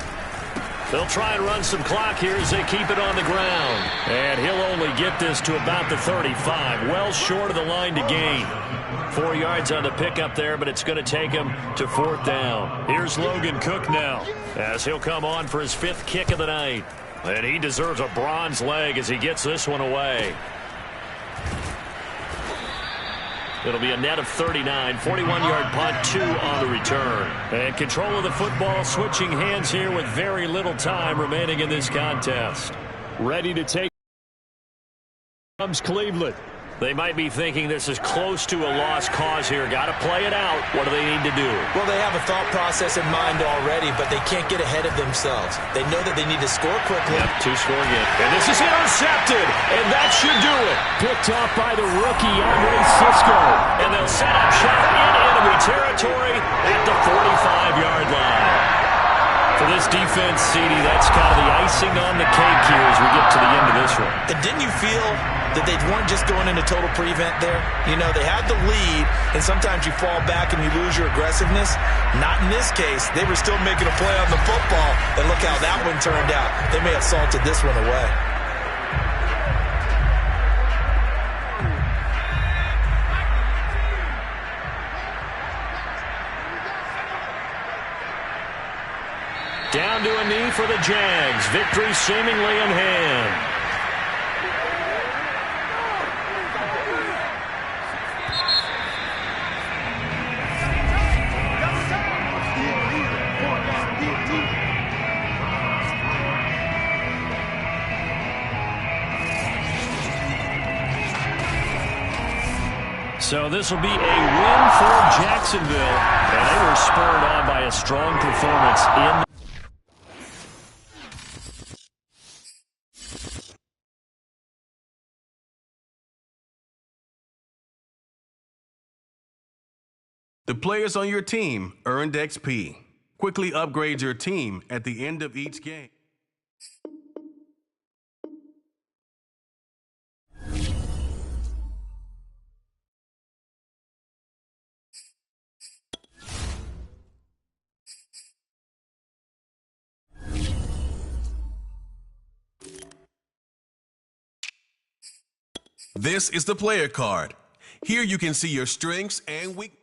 They'll try and run some clock here as they keep it on the ground. And he'll only get this to about the 35, well short of the line to gain. 4 yards on the pickup there, but it's going to take him to 4th down. Here's Logan Cook now as he'll come on for his 5th kick of the night. And he deserves a bronze leg as he gets this one away. It'll be a net of 39, 41-yard punt, 2 on the return. And control of the football switching hands here with very little time remaining in this contest. Ready to take comes Cleveland. They might be thinking this is close to a lost cause here. Got to play it out. What do they need to do? Well, they have a thought process in mind already, but they can't get ahead of themselves. They know that they need to score quickly. Yep, 2 score again. And this is intercepted, and that should do it. Picked off by the rookie, Andre Cisco. And they'll set up shop in enemy territory at the 45-yard line. For this defense, CD, that's kind of the icing on the cake here as we get to the end of this one. And didn't you feel that they weren't just going into total prevent there? You know, they had the lead, and sometimes you fall back and you lose your aggressiveness. Not in this case. They were still making a play on the football, and look how that one turned out. They may have salted this one away. Down to a knee for the Jags. Victory seemingly in hand. So this will be a win for Jacksonville. And they were spurred on by a strong performance in The players on your team earned XP. Quickly upgrade your team at the end of each game. This is the player card. Here you can see your strengths and weaknesses.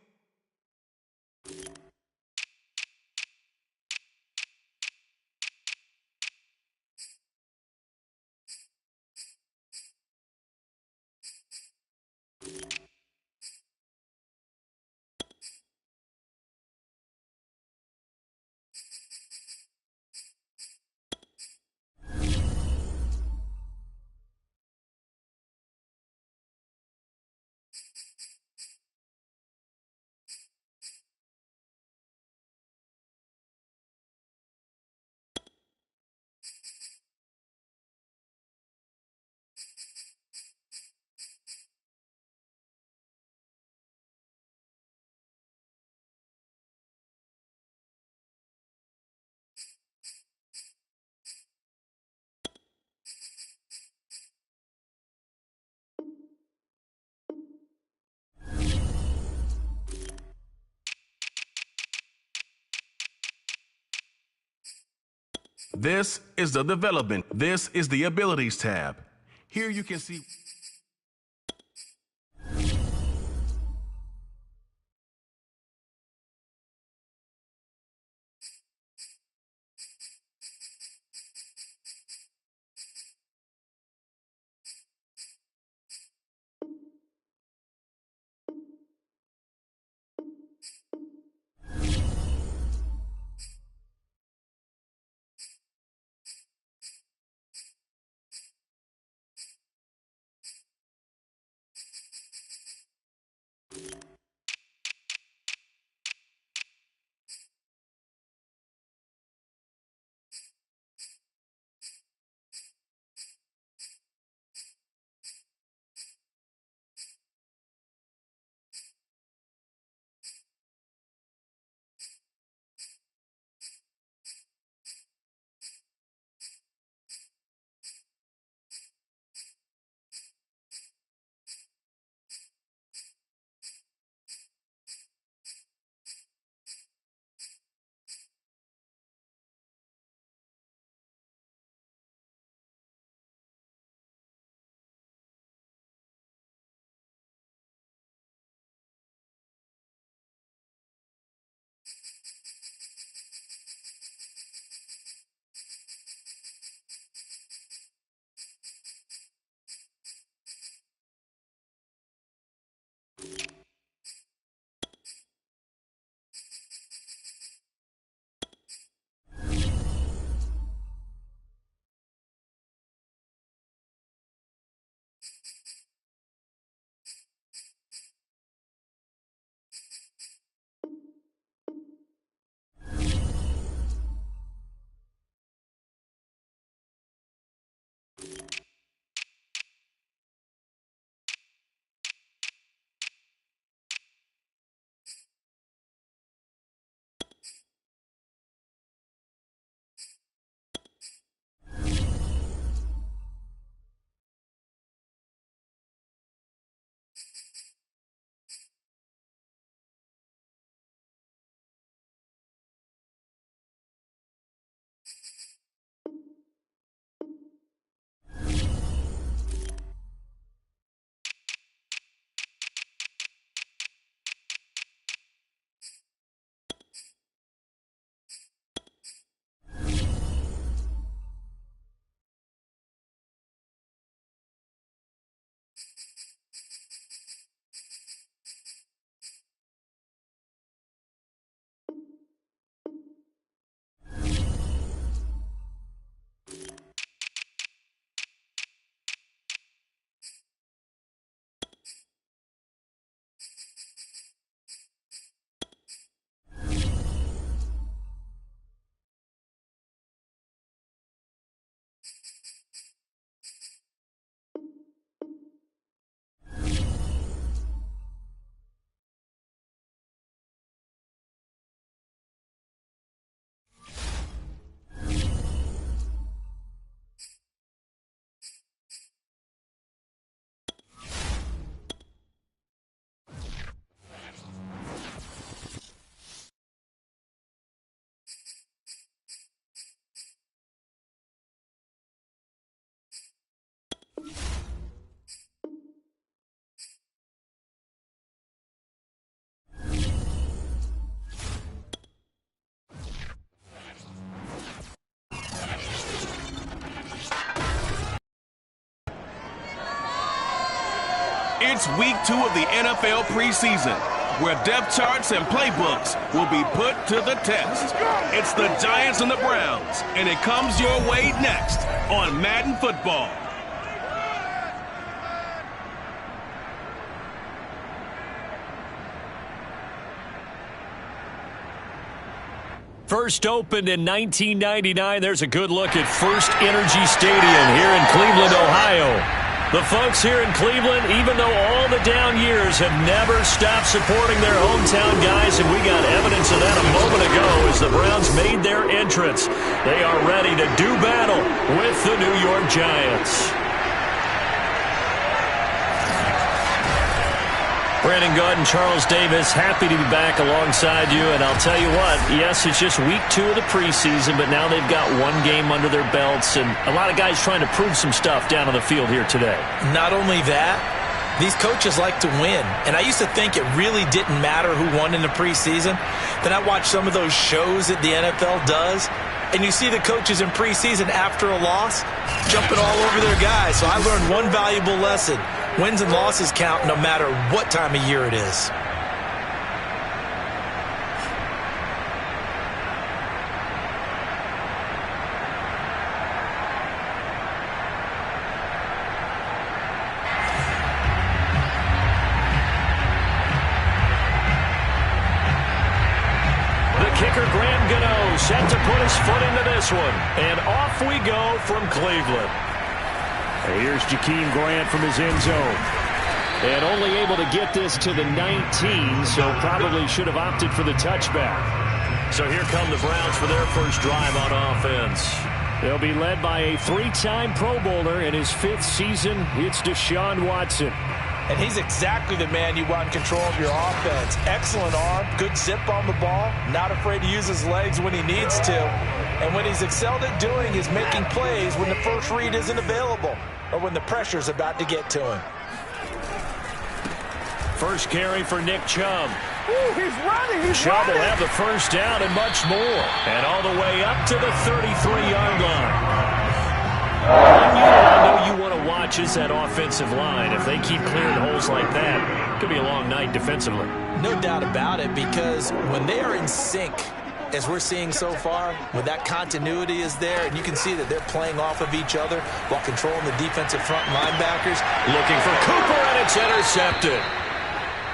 This is the development. This is the abilities tab. Here you can see. It's week 2 of the NFL preseason, where depth charts and playbooks will be put to the test. It's the Giants and the Browns, and it comes your way next on Madden Football. First opened in 1999, there's a good look at First Energy Stadium here in Cleveland, Ohio. The folks here in Cleveland, even though all the down years, have never stopped supporting their hometown guys, and we got evidence of that a moment ago as the Browns made their entrance. They are ready to do battle with the New York Giants. Brandon Godd and Charles Davis, happy to be back alongside you. And I'll tell you what, yes, it's just week 2 of the preseason, but now they've got one game under their belts, and a lot of guys trying to prove some stuff down on the field here today. Not only that, these coaches like to win. And I used to think it really didn't matter who won in the preseason. Then I watched some of those shows that the NFL does, and you see the coaches in preseason after a loss jumping all over their guys. So I learned one valuable lesson. Wins and losses count no matter what time of year it is. Set to put his foot into this one. And off we go from Cleveland. Here's Jakeem Grant from his end zone. And only able to get this to the 19, so probably should have opted for the touchback. So here come the Browns for their first drive on offense. They'll be led by a 3-time Pro Bowler in his 5th season. It's Deshaun Watson. And he's exactly the man you want in control of your offense. Excellent arm, good zip on the ball, not afraid to use his legs when he needs to. And what he's excelled at doing is making plays when the first read isn't available or when the pressure's about to get to him. First carry for Nick Chubb. Ooh, he's running, Chubb will have the first down and much more. And all the way up to the 33-yard line. I know you want to watch is that offensive line. If they keep clearing holes like that, it could be a long night defensively. No doubt about it, because when they are in sync, as we're seeing so far, when that continuity is there, and you can see that they're playing off of each other while controlling the defensive front linebackers. Looking for Cooper, and it's intercepted.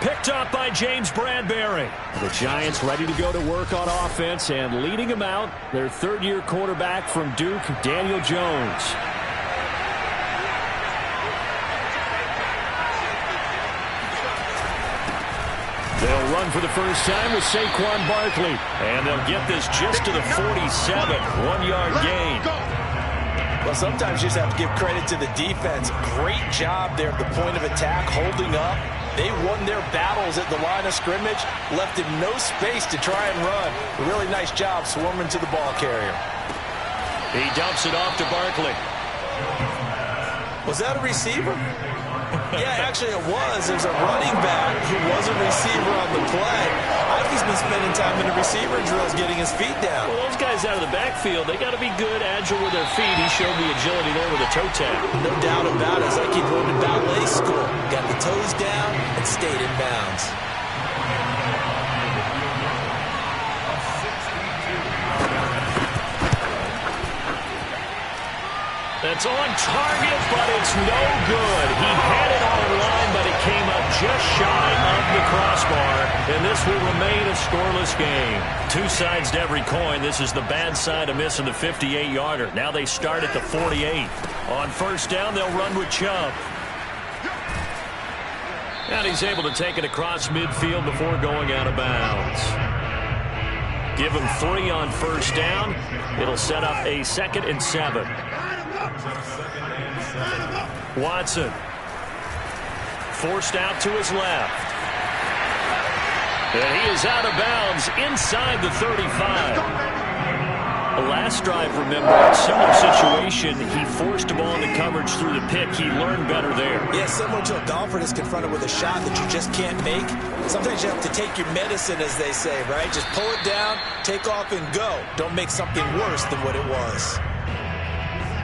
Picked up by James Bradbury. The Giants ready to go to work on offense, and leading them out, their 3rd-year quarterback from Duke, Daniel Jones. They'll run for the first time with Saquon Barkley, and they'll get this just to the 47, 1-yard gain. Well, sometimes you just have to give credit to the defense. Great job there at the point of attack, holding up. They won their battles at the line of scrimmage, left him no space to try and run. A really nice job swarming to the ball carrier. He dumps it off to Barkley. Was that a receiver? Yeah, actually it was. There's a running back who was a receiver on the play. I think he's been spending time in the receiver drills getting his feet down. Well, those guys out of the backfield, they got to be good, agile with their feet. He showed the agility there with a toe tap. No doubt about it. It's like he going to ballet school. Got the toes down and stayed in bounds. That's on target, but it's no good. He had it on the line, but it came up just shy of the crossbar, and this will remain a scoreless game. 2 sides to every coin. This is the bad side of missing the 58-yarder. Now they start at the 48. On first down, they'll run with Chubb. And he's able to take it across midfield before going out of bounds. Give him 3 on first down. It'll set up a 2nd and 7. Watson forced out to his left. And he is out of bounds inside the 35. The last drive, remember, similar situation. He forced a ball into coverage through the pick. He learned better there. Yeah, similar to a golfer that's confronted with a shot that you just can't make. Sometimes you have to take your medicine, as they say, right? Just pull it down, take off, and go. Don't make something worse than what it was.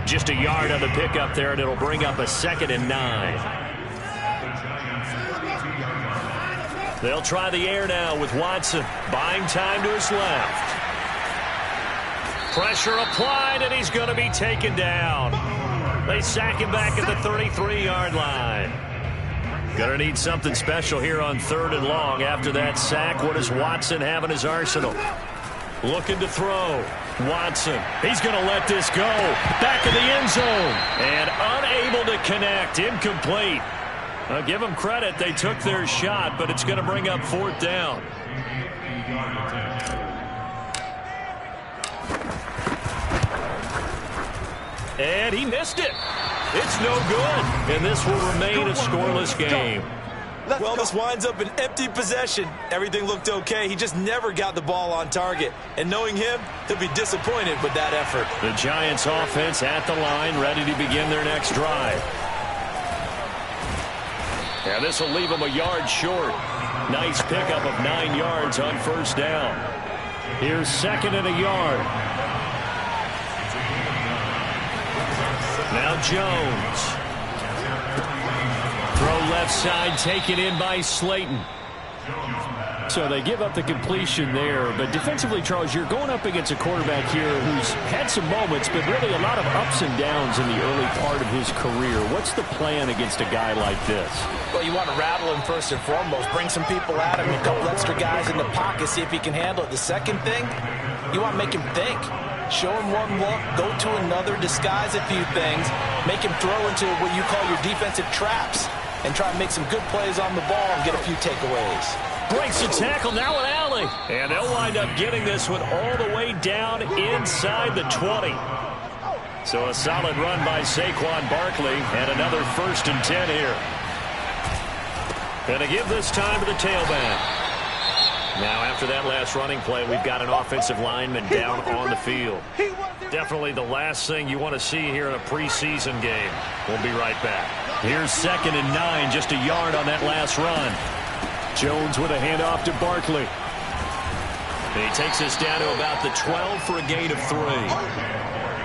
Just a yard on the pickup there, and it'll bring up a 2nd and 9. They'll try the air now with Watson. Buying time to his left. Pressure applied, and he's going to be taken down. They sack him back at the 33-yard line. Going to need something special here on 3rd and long. After that sack, what does Watson have in his arsenal? Looking to throw. Watson, he's going to let this go. Back in the end zone. And unable to connect. Incomplete. I'll give them credit. They took their shot, but it's going to bring up 4th down. And he missed it. It's no good. And this will remain a scoreless game. Well, this winds up an empty possession. Everything looked okay. He just never got the ball on target. And knowing him, he'll be disappointed with that effort. The Giants offense at the line, ready to begin their next drive. And this will leave him a yard short. Nice pickup of 9 yards on first down. Here's 2nd and a yard. Now Jones. Throw left side, taken in by Slayton. So they give up the completion there. But defensively, Charles, you're going up against a quarterback here who's had some moments, but really a lot of ups and downs in the early part of his career. What's the plan against a guy like this? Well, you want to rattle him first and foremost. Bring some people at him, a couple extra guys in the pocket, see if he can handle it. The second thing, you want to make him think. Show him one look, go to another, disguise a few things, make him throw into what you call your defensive traps, and try to make some good plays on the ball and get a few takeaways. Breaks a tackle, now an alley. And they'll wind up getting this one all the way down inside the 20. So a solid run by Saquon Barkley and another 1st and 10 here. Gonna give this time to the tailback. Now after that last running play, we've got an offensive lineman down on the field. Definitely the last thing you want to see here in a preseason game. We'll be right back. Here's 2nd and 9, just a yard on that last run. Jones with a handoff to Barkley. He takes us down to about the 12 for a gain of 3.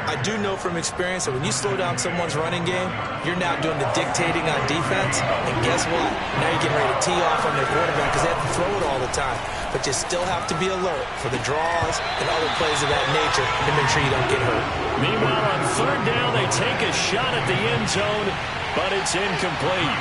I do know from experience that when you slow down someone's running game, you're now doing the dictating on defense. And guess what? Now you're getting ready to tee off on their quarterback because they have to throw it all the time. But you still have to be alert for the draws and other plays of that nature to make sure you don't get hurt. Meanwhile, on 3rd down, they take a shot at the end zone, but it's incomplete.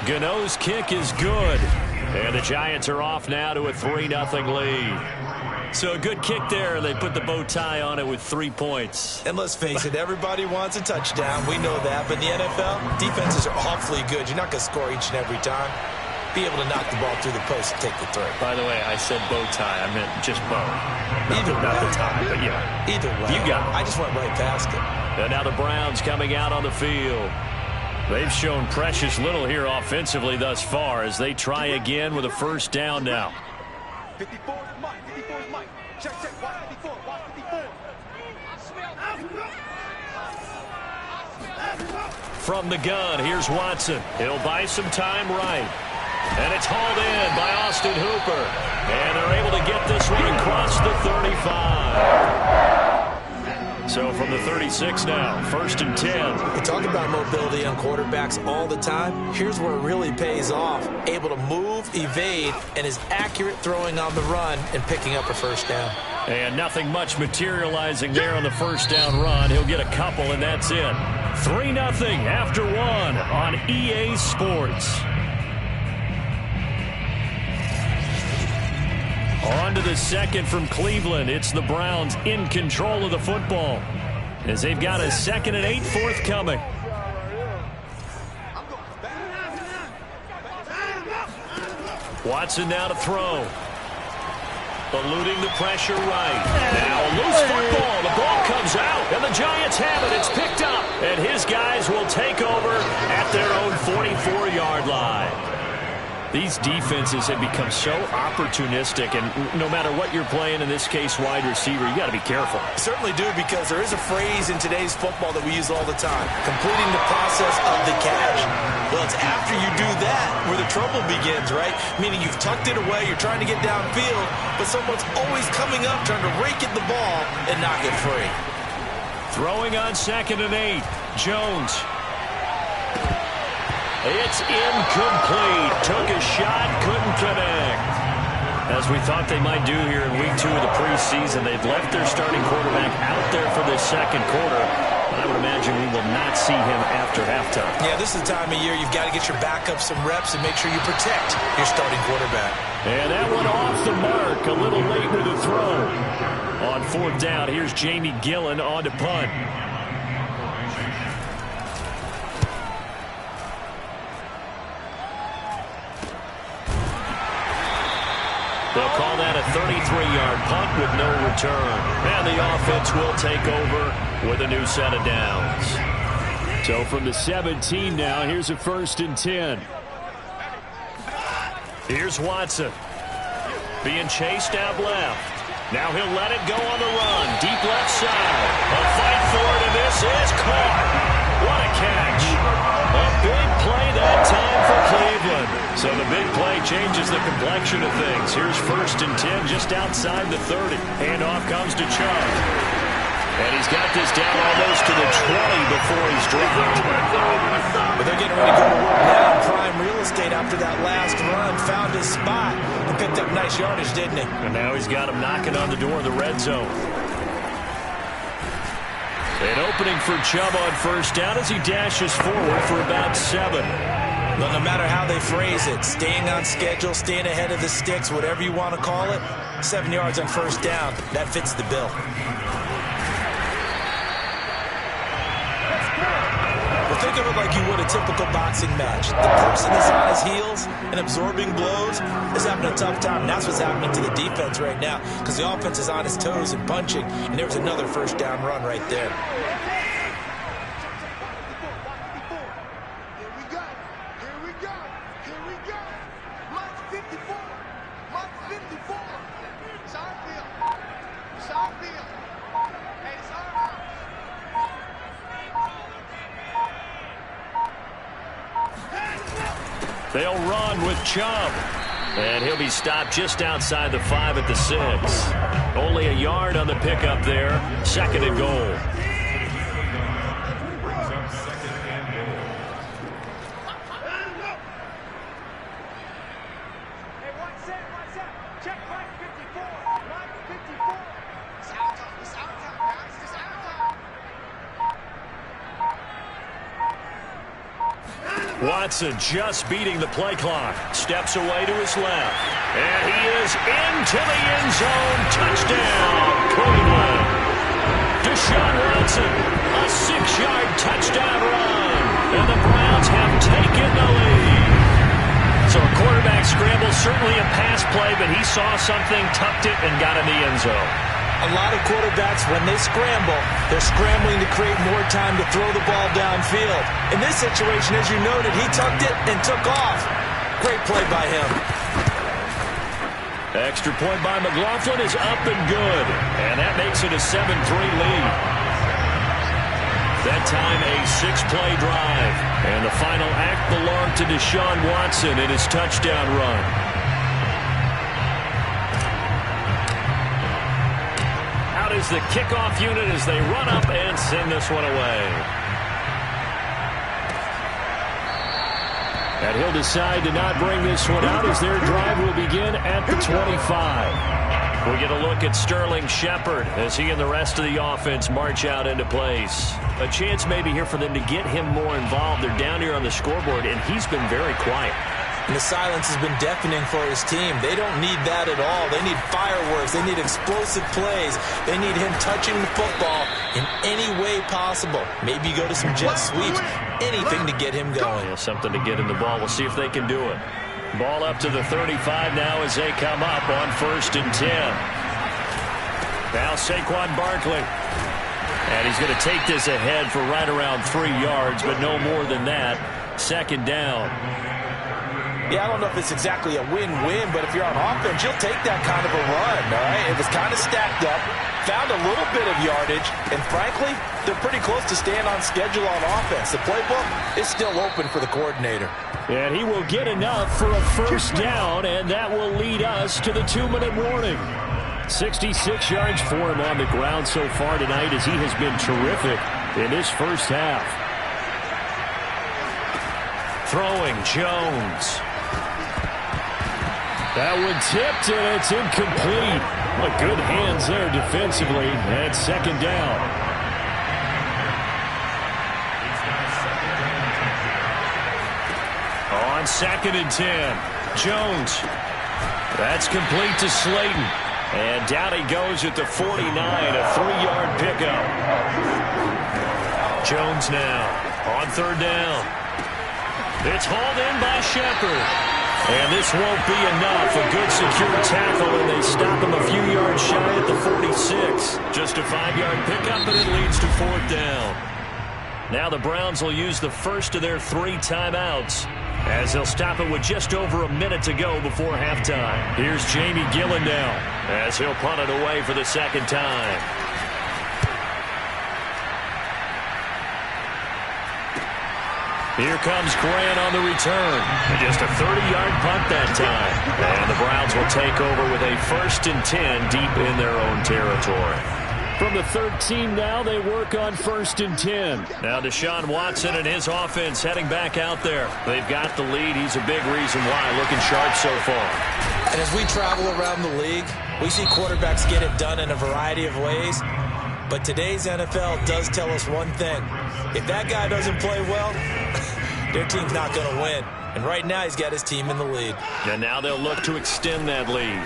Gano's kick is good. And the Giants are off now to a 3-0 lead. So a good kick there. They put the bow tie on it with 3 points. And let's face it, everybody wants a touchdown. We know that. But in the NFL, defenses are awfully good. You're not going to score each and every time. Be able to knock the ball through the post and take the throw. By the way, I said bow tie. I meant just bow. Not the tie, but yeah. Either way. You got it. I just went right past it. And now the Browns coming out on the field. They've shown precious little here offensively thus far as they try again with a 1st down now. 54 is Mike. 54 is Mike. Check, watch 54. Watch 54. From the gun, here's Watson. He'll buy some time right. And it's hauled in by Austin Hooper. And they're able to get this one across the 35. So from the 36 now, 1st and 10. We talk about mobility on quarterbacks all the time. Here's where it really pays off. Able to move, evade, and is accurate throwing on the run and picking up a 1st down. And nothing much materializing there on the 1st down run. He'll get a couple, and that's it. 3-0 after 1 on EA Sports. On to the 2nd from Cleveland. It's the Browns in control of the football as they've got a 2nd and 8 forthcoming. Watson now to throw. Eluding the pressure right. Now a loose football. The ball comes out, and the Giants have it. It's picked up, and his guys will take over at their own 44-yard line. These defenses have become so opportunistic, and no matter what you're playing, in this case wide receiver, you got to be careful. Certainly do, because there is a phrase in today's football that we use all the time: completing the process of the catch. Well, it's after you do that where the trouble begins, right? Meaning you've tucked it away, you're trying to get downfield, but someone's always coming up trying to rake at the ball and knock it free. Throwing on 2nd and 8, Jones. It's incomplete. Took a shot, couldn't connect. As we thought they might do here in week 2 of the preseason, they've left their starting quarterback out there for this 2nd quarter. But I would imagine we will not see him after halftime. Yeah, this is the time of year you've got to get your backup some reps and make sure you protect your starting quarterback. And that one off the mark. A little late with the throw. On 4th down, here's Jamie Gillen on to punt. They'll call that a 33-yard punt with no return. And the offense will take over with a new set of downs. So from the 17 now, here's a 1st and 10. Here's Watson. Being chased out left. Now he'll let it go on the run. Deep left side. A fight for it, and this is caught. What a catch. A big play that time for Cleveland. So the big play changes the complexion of things. Here's 1st and 10 just outside the 30. Handoff comes to Chubb. And he's got this down almost to the 20 before he's dropped. But they're getting ready to go to work now in prime real estate after that last run. Found his spot and picked up nice yardage, didn't he? And now he's got him knocking on the door of the red zone. An opening for Chubb on 1st down as he dashes forward for about 7. Well, no matter how they phrase it, staying on schedule, staying ahead of the sticks, whatever you want to call it, 7 yards on 1st down, that fits the bill. Well, think of it like you would a typical boxing match. The person is on his heels and absorbing blows is having a tough time. And that's what's happening to the defense right now because the offense is on his toes and punching, and there was another 1st down run right there. They'll run with Chubb. And he'll be stopped just outside the 5 at the 6. Only a yard on the pickup there. 2nd and goal. Watson just beating the play clock. Steps away to his left. And he is into the end zone. Touchdown, Cleveland. Deshaun Watson, a 6-yard touchdown run. And the Browns have taken the lead. So a quarterback scramble, certainly a pass play, but he saw something, tucked it, and got in the end zone. A lot of quarterbacks, when they scramble, they're scrambling to create more time to throw the ball downfield. In this situation, as you noted, he tucked it and took off. Great play by him. Extra point by McLaughlin is up and good. And that makes it a 7-3 lead. That time a 6-play drive. And the final act belonged to Deshaun Watson in his touchdown run. Is the kickoff unit as they run up and send this one away. And he'll decide to not bring this one out as their drive will begin at the 25. We get a look at Sterling Shepard as he and the rest of the offense march out into place. A chance maybe here for them to get him more involved. They're down here on the scoreboard, and he's been very quiet. And the silence has been deafening for his team. They don't need that at all. They need fireworks. They need explosive plays. They need him touching the football in any way possible. Maybe go to some jet sweeps. Anything to get him going. Yeah, something to get in the ball. We'll see if they can do it. Ball up to the 35 now as they come up on 1st and 10. Now Saquon Barkley. And he's going to take this ahead for right around 3 yards, but no more than that. 2nd down. Yeah, I don't know if it's exactly a win-win, but if you're on offense, you'll take that kind of a run, all right? It was kind of stacked up, found a little bit of yardage, and frankly, they're pretty close to staying on schedule on offense. The playbook is still open for the coordinator. And he will get enough for a 1st down, and that will lead us to the 2-minute warning. 66 yards for him on the ground so far tonight as he has been terrific in this 1st half. Throwing Jones. That one tipped, and it's incomplete. Well, good hands there defensively, and 2nd down. On 2nd and 10, Jones. That's complete to Slayton. And down he goes at the 49, a 3-yard pickup. Jones now on 3rd down. It's hauled in by Shepard. And this won't be enough. A good secure tackle, and they stop him a few yards shy at the 46. Just a 5-yard pickup, and it leads to 4th down. Now the Browns will use the first of their 3 timeouts, as they'll stop it with just over a minute to go before halftime. Here's Jamie Gillen now, as he'll punt it away for the 2nd time. Here comes Grant on the return. Just a 30-yard punt that time. And the Browns will take over with a 1st and 10 deep in their own territory. From the 13 now, they work on 1st and 10. Now Deshaun Watson and his offense heading back out there. They've got the lead. He's a big reason why. Looking sharp so far. And as we travel around the league, we see quarterbacks get it done in a variety of ways. But today's NFL does tell us one thing. If that guy doesn't play well, their team's not going to win. And right now, he's got his team in the lead. And now they'll look to extend that lead.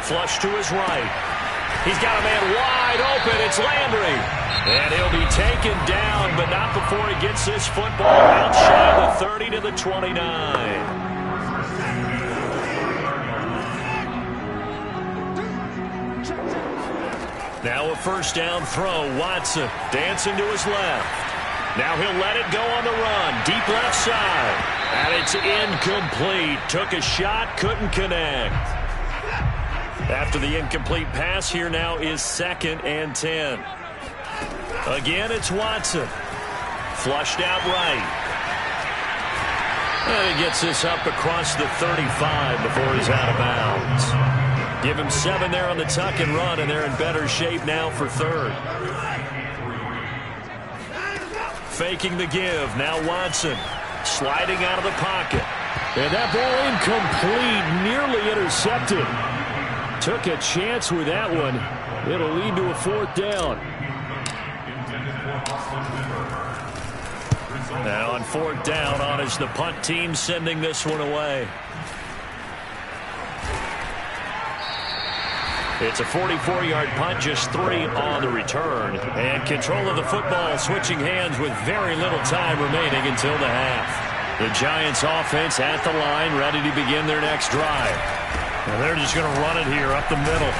Flush to his right. He's got a man wide open. It's Landry. And he'll be taken down, but not before he gets this football outside the 30 to the 29. Now a 1st down throw. Watson dancing to his left. Now he'll let it go on the run. Deep left side. And it's incomplete. Took a shot, couldn't connect. After the incomplete pass, here now is 2nd and 10. Again, it's Watson. Flushed out right. And he gets this up across the 35 before he's out of bounds. Give him 7 there on the tuck and run, and they're in better shape now for 3rd. Faking the give. Now Watson sliding out of the pocket. And that ball incomplete, nearly intercepted. Took a chance with that one. It'll lead to a 4th down. Now on 4th down, on is the punt team sending this one away. It's a 44-yard punt, just 3 on the return. And control of the football switching hands with very little time remaining until the half. The Giants offense at the line, ready to begin their next drive. And they're just going to run it here up the middle.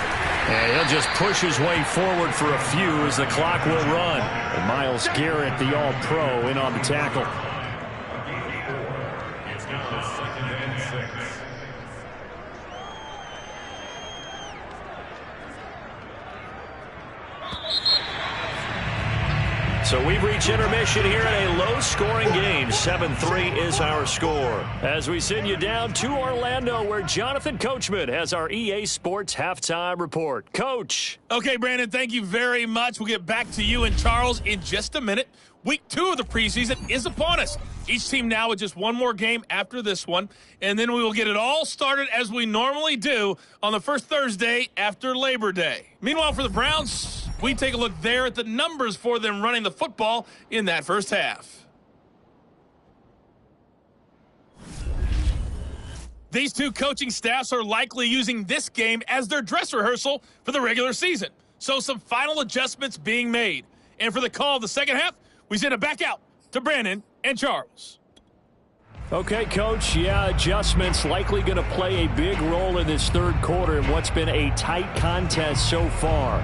And he'll just push his way forward for a few as the clock will run. And Myles Garrett, the All-Pro, in on the tackle. So we've reached intermission here in a low-scoring game. 7-3 is our score. As we send you down to Orlando, where Jonathan Coachman has our EA Sports halftime report. Coach. Okay, Brandon, thank you very much. We'll get back to you and Charles in just a minute. Week 2 of the preseason is upon us. Each team now with just one more game after this one, and then we will get it all started as we normally do on the first Thursday after Labor Day. Meanwhile, for the Browns, we take a look there at the numbers for them running the football in that first half. These two coaching staffs are likely using this game as their dress rehearsal for the regular season. So some final adjustments being made. And for the call of the second half, we send it back out to Brandon and Charles. Okay, Coach. Yeah, adjustments likely going to play a big role in this third quarter in what's been a tight contest so far.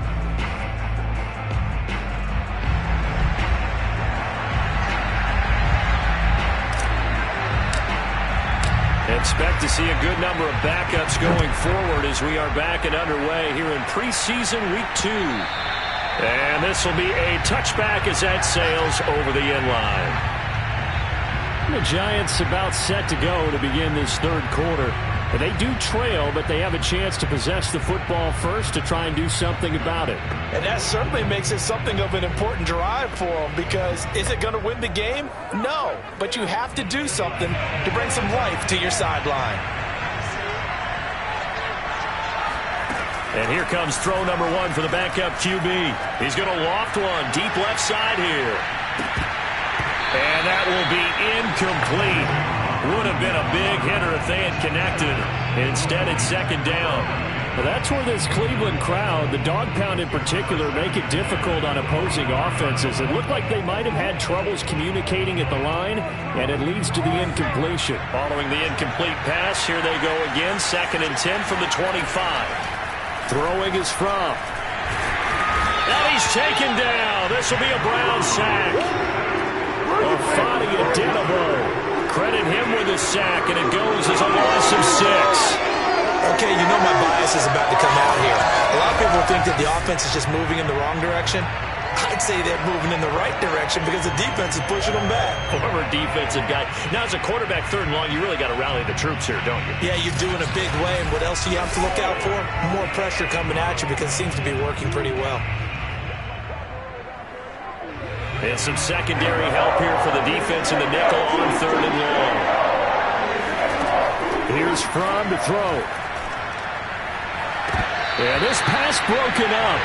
Expect to see a good number of backups going forward as we are back and underway here in preseason week 2. And this will be a touchback as that sails over the end line. The Giants about set to go to begin this third quarter. They do trail, but they have a chance to possess the football first to try and do something about it. And that certainly makes it something of an important drive for them, because is it going to win the game? No, but you have to do something to bring some life to your sideline. And here comes throw number 1 for the backup QB. He's going to loft one deep left side here. And that will be incomplete. Would have been a big hitter if they had connected. Instead, it's second down. Well, that's where this Cleveland crowd, the dog pound in particular, make it difficult on opposing offenses. It looked like they might have had troubles communicating at the line, and it leads to the incompletion. Following the incomplete pass, here they go again. 2nd and 10 from the 25. Throwing is from. Now he's taken down. This will be a Brown sack. Afadi Adenabo. Credit him with a sack, and it goes as a loss of 6. Okay, you know my bias is about to come out here. A lot of people think that the offense is just moving in the wrong direction. I'd say they're moving in the right direction because the defense is pushing them back. Former defensive guy. Now, as a quarterback, 3rd and long, you really got to rally the troops here, don't you? Yeah, you're doing a big way, and what else do you have to look out for? More pressure coming at you because it seems to be working pretty well. And some secondary help here for the defense in the nickel on 3rd and long. Here's Fromm to throw. And this pass broken up.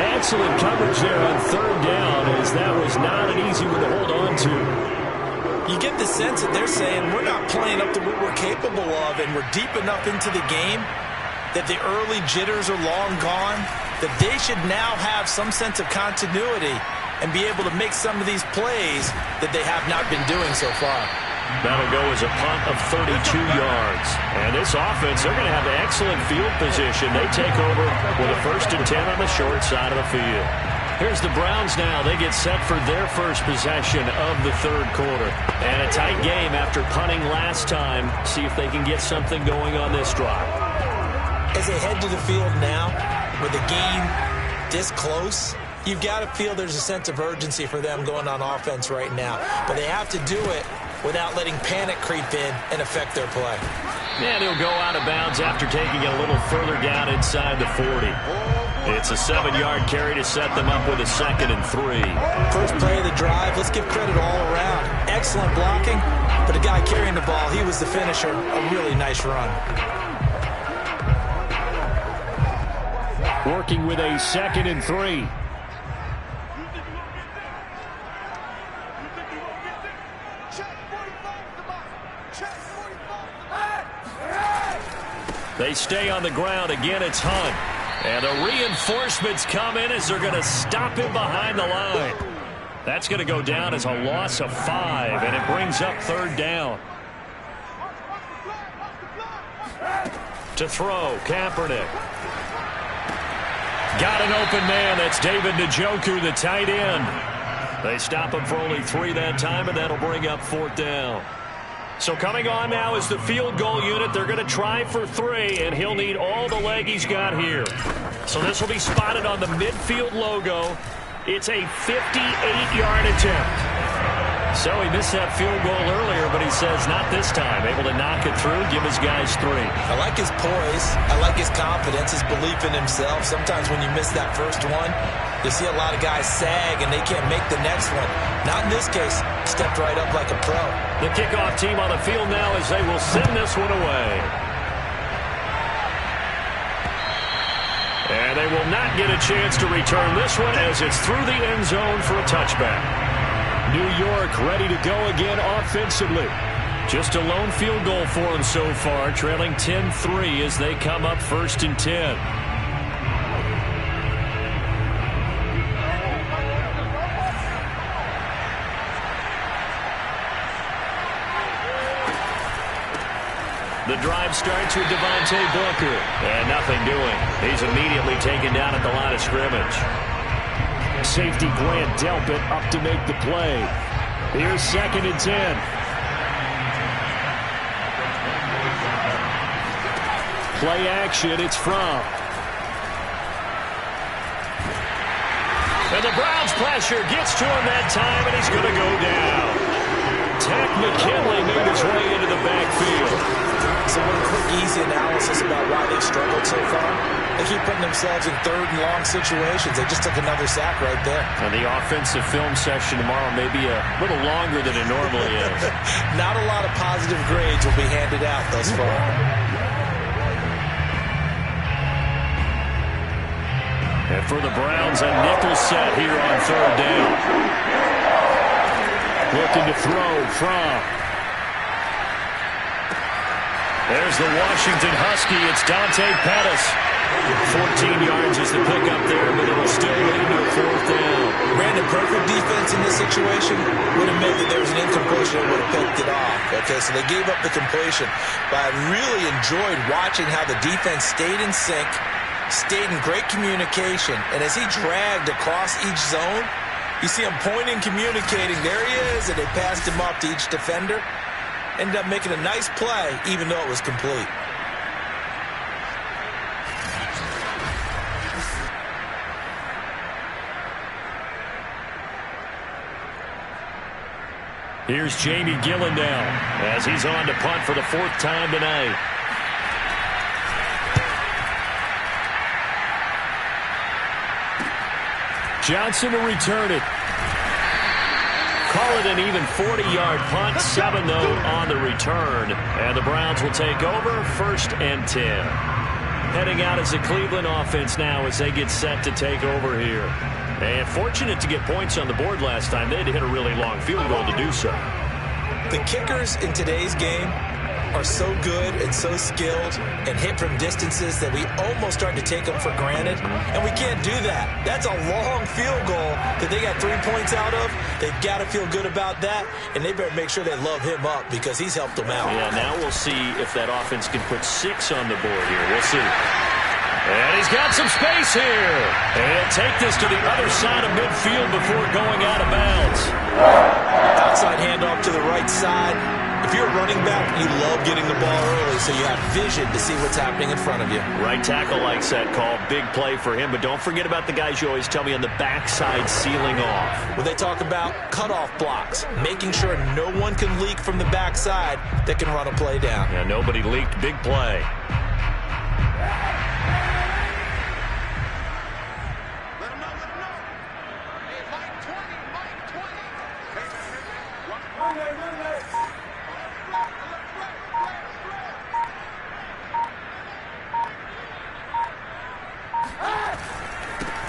Excellent coverage there on 3rd down, as that was not an easy one to hold on to. You get the sense that they're saying we're not playing up to what we're capable of, and we're deep enough into the game that the early jitters are long gone, that they should now have some sense of continuity and be able to make some of these plays that they have not been doing so far. That'll go as a punt of 32 yards. And this offense, they're going to have excellent field position. They take over with a 1st and 10 on the short side of the field. Here's the Browns now. They get set for their first possession of the 3rd quarter. And a tight game after punting last time. See if they can get something going on this drive. As they head to the field now, with the game this close, you've got to feel there's a sense of urgency for them going on offense right now. But they have to do it without letting panic creep in and affect their play. And he'll go out of bounds after taking it a little further down inside the 40. It's a 7-yard carry to set them up with a 2nd and 3. First play of the drive, let's give credit all around. Excellent blocking, but the guy carrying the ball, he was the finisher. A really nice run. Working with a 2nd and 3. They stay on the ground. Again, it's Hunt. And the reinforcements come in as they're going to stop him behind the line. That's going to go down as a loss of 5, and it brings up 3rd down. To throw, Kaepernick. Got an open man. That's David Njoku, the tight end. They stop him for only 3 that time, and that'll bring up 4th down. So coming on now is the field goal unit. They're going to try for 3, and he'll need all the leg he's got here. So this will be spotted on the midfield logo. It's a 58-yard attempt. So he missed that field goal earlier, but he says not this time. Able to knock it through, give his guys 3. I like his poise. I like his confidence, his belief in himself. Sometimes when you miss that first one, you see a lot of guys sag and they can't make the next one. Not in this case. Stepped right up like a pro. The kickoff team on the field now as they will send this one away. And they will not get a chance to return this one as it's through the end zone for a touchback. New York ready to go again offensively. Just a lone field goal for them so far, trailing 10-3 as they come up 1st and 10. The drive starts with Devontae Booker. And nothing doing. He's immediately taken down at the line of scrimmage. Safety Grant Delpit up to make the play. Here's 2nd and 10. Play action, it's from. And the Browns pressure gets to him that time, and he's going to go down. Takk McKinley made his way into the backfield. So one quick, easy analysis about why they've struggled so far. They keep putting themselves in 3rd and long situations. They just took another sack right there. And the offensive film session tomorrow may be a little longer than it normally is. Not a lot of positive grades will be handed out thus far. And for the Browns, a nickel set here on 3rd down. Looking to throw from. There's the Washington Husky. It's Dante Pettis. 14 yards is the pickup there, but it'll still lead to a 4th down. Brandon, perfect defense in this situation would have meant that there was an incompletion that would have picked it off. Okay, so they gave up the completion. But I really enjoyed watching how the defense stayed in sync, stayed in great communication, and as he dragged across each zone, you see him pointing, communicating. There he is, and they passed him off to each defender. Ended up making a nice play, even though it was complete. Here's Jamie Gillendow as he's on to punt for the 4th time tonight. Johnson to return it. Call it an even 40-yard punt. 7 though on the return. And the Browns will take over 1st and 10. Heading out as the Cleveland offense now as they get set to take over here. And fortunate to get points on the board last time. They had to hit a really long field goal to do so. The kickers in today's game are so good and so skilled and hit from distances that we almost start to take them for granted. And we can't do that. That's a long field goal that they got 3 points out of. They've got to feel good about that. And they better make sure they love him up because he's helped them out. Yeah, now we'll see if that offense can put 6 on the board here. We'll see. And he's got some space here. And take this to the other side of midfield before going out of bounds. Outside handoff to the right side. If you're a running back, you love getting the ball early so you have vision to see what's happening in front of you. Right tackle likes that call. Big play for him. But don't forget about the guys you always tell me on the backside sealing off. Well, they talk about cutoff blocks, making sure no one can leak from the backside that can run a play down. Yeah, nobody leaked. Big play.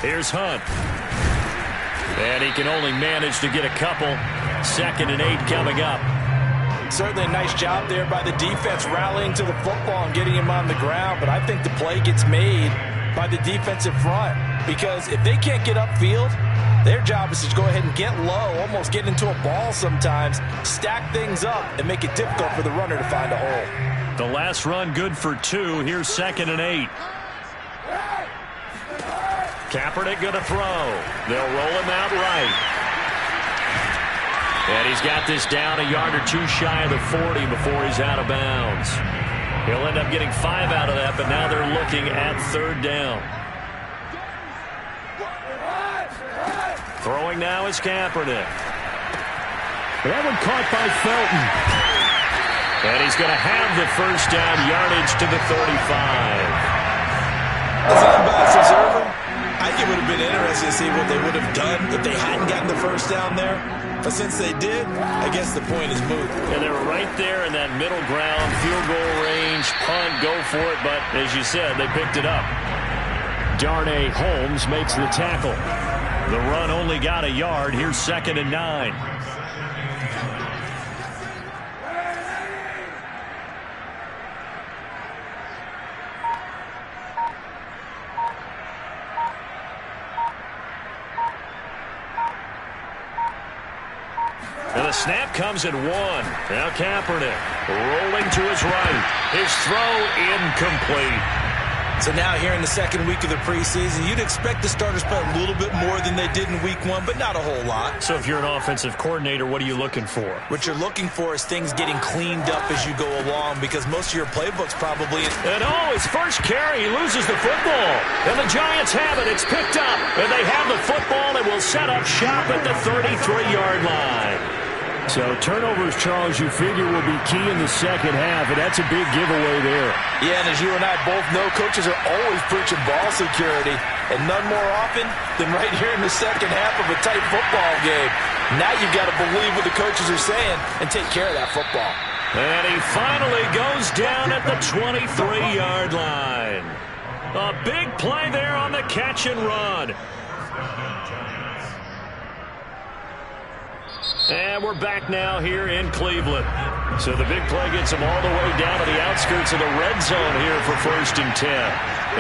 Here's Hunt. And he can only manage to get a couple. 2nd and 8 coming up. Certainly a nice job there by the defense rallying to the football and getting him on the ground. But I think the play gets made by the defensive front. Because if they can't get upfield, their job is to go ahead and get low, almost get into a ball sometimes, stack things up, and make it difficult for the runner to find a hole. The last run good for 2. Here's 2nd and 8. Kaepernick going to throw. They'll roll him out right. And he's got this down a yard or 2 shy of the 40 before he's out of bounds. He'll end up getting 5 out of that, but now they're looking at 3rd down. Throwing now is Kaepernick. That one caught by Felton. And he's going to have the 1st down, yardage to the 35. As an unbiased observer, I think it would have been interesting to see what they would have done if they hadn't gotten the 1st down there. But since they did, I guess the point is moot. And they were right there in that middle ground, field goal range, punt, go for it. But as you said, they picked it up. Darnay Holmes makes the tackle. The run only got a yard. Here's 2nd and 9. And the snap comes at 1. Now Kaepernick rolling to his right. His throw incomplete. So now here in the 2nd week of the preseason, you'd expect the starters play a little bit more than they did in week 1, but not a whole lot. So if you're an offensive coordinator, what are you looking for? What you're looking for is things getting cleaned up as you go along, because most of your playbook's probably... And his first carry, he loses the football. And the Giants have it. It's picked up. And they have the football and will set up shop at the 33-yard line. So turnovers, Charles, you figure will be key in the 2nd half, and that's a big giveaway there. Yeah, and as you and I both know, coaches are always preaching ball security, and none more often than right here in the 2nd half of a tight football game. Now you've got to believe what the coaches are saying and take care of that football. And he finally goes down at the 23-yard line. A big play there on the catch and run. And we're back now here in Cleveland. So the big play gets them all the way down to the outskirts of the red zone here for 1st and 10.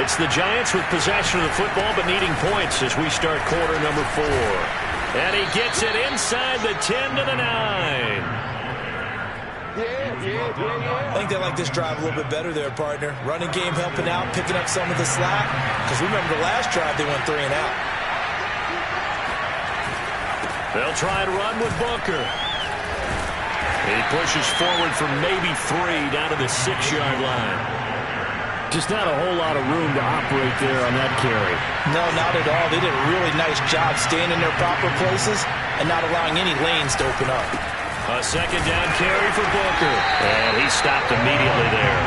It's the Giants with possession of the football but needing points as we start quarter number 4. And he gets it inside the 10 to the 9. I think they like this drive a little bit better there, partner. Running game helping out, picking up some of the slack. Because remember the last drive, they went 3 and out. They'll try and run with Booker. He pushes forward for maybe 3 down to the 6-yard line. Just not a whole lot of room to operate there on that carry. No, not at all. They did a really nice job staying in their proper places and not allowing any lanes to open up. A 2nd down carry for Booker. And he stopped immediately there.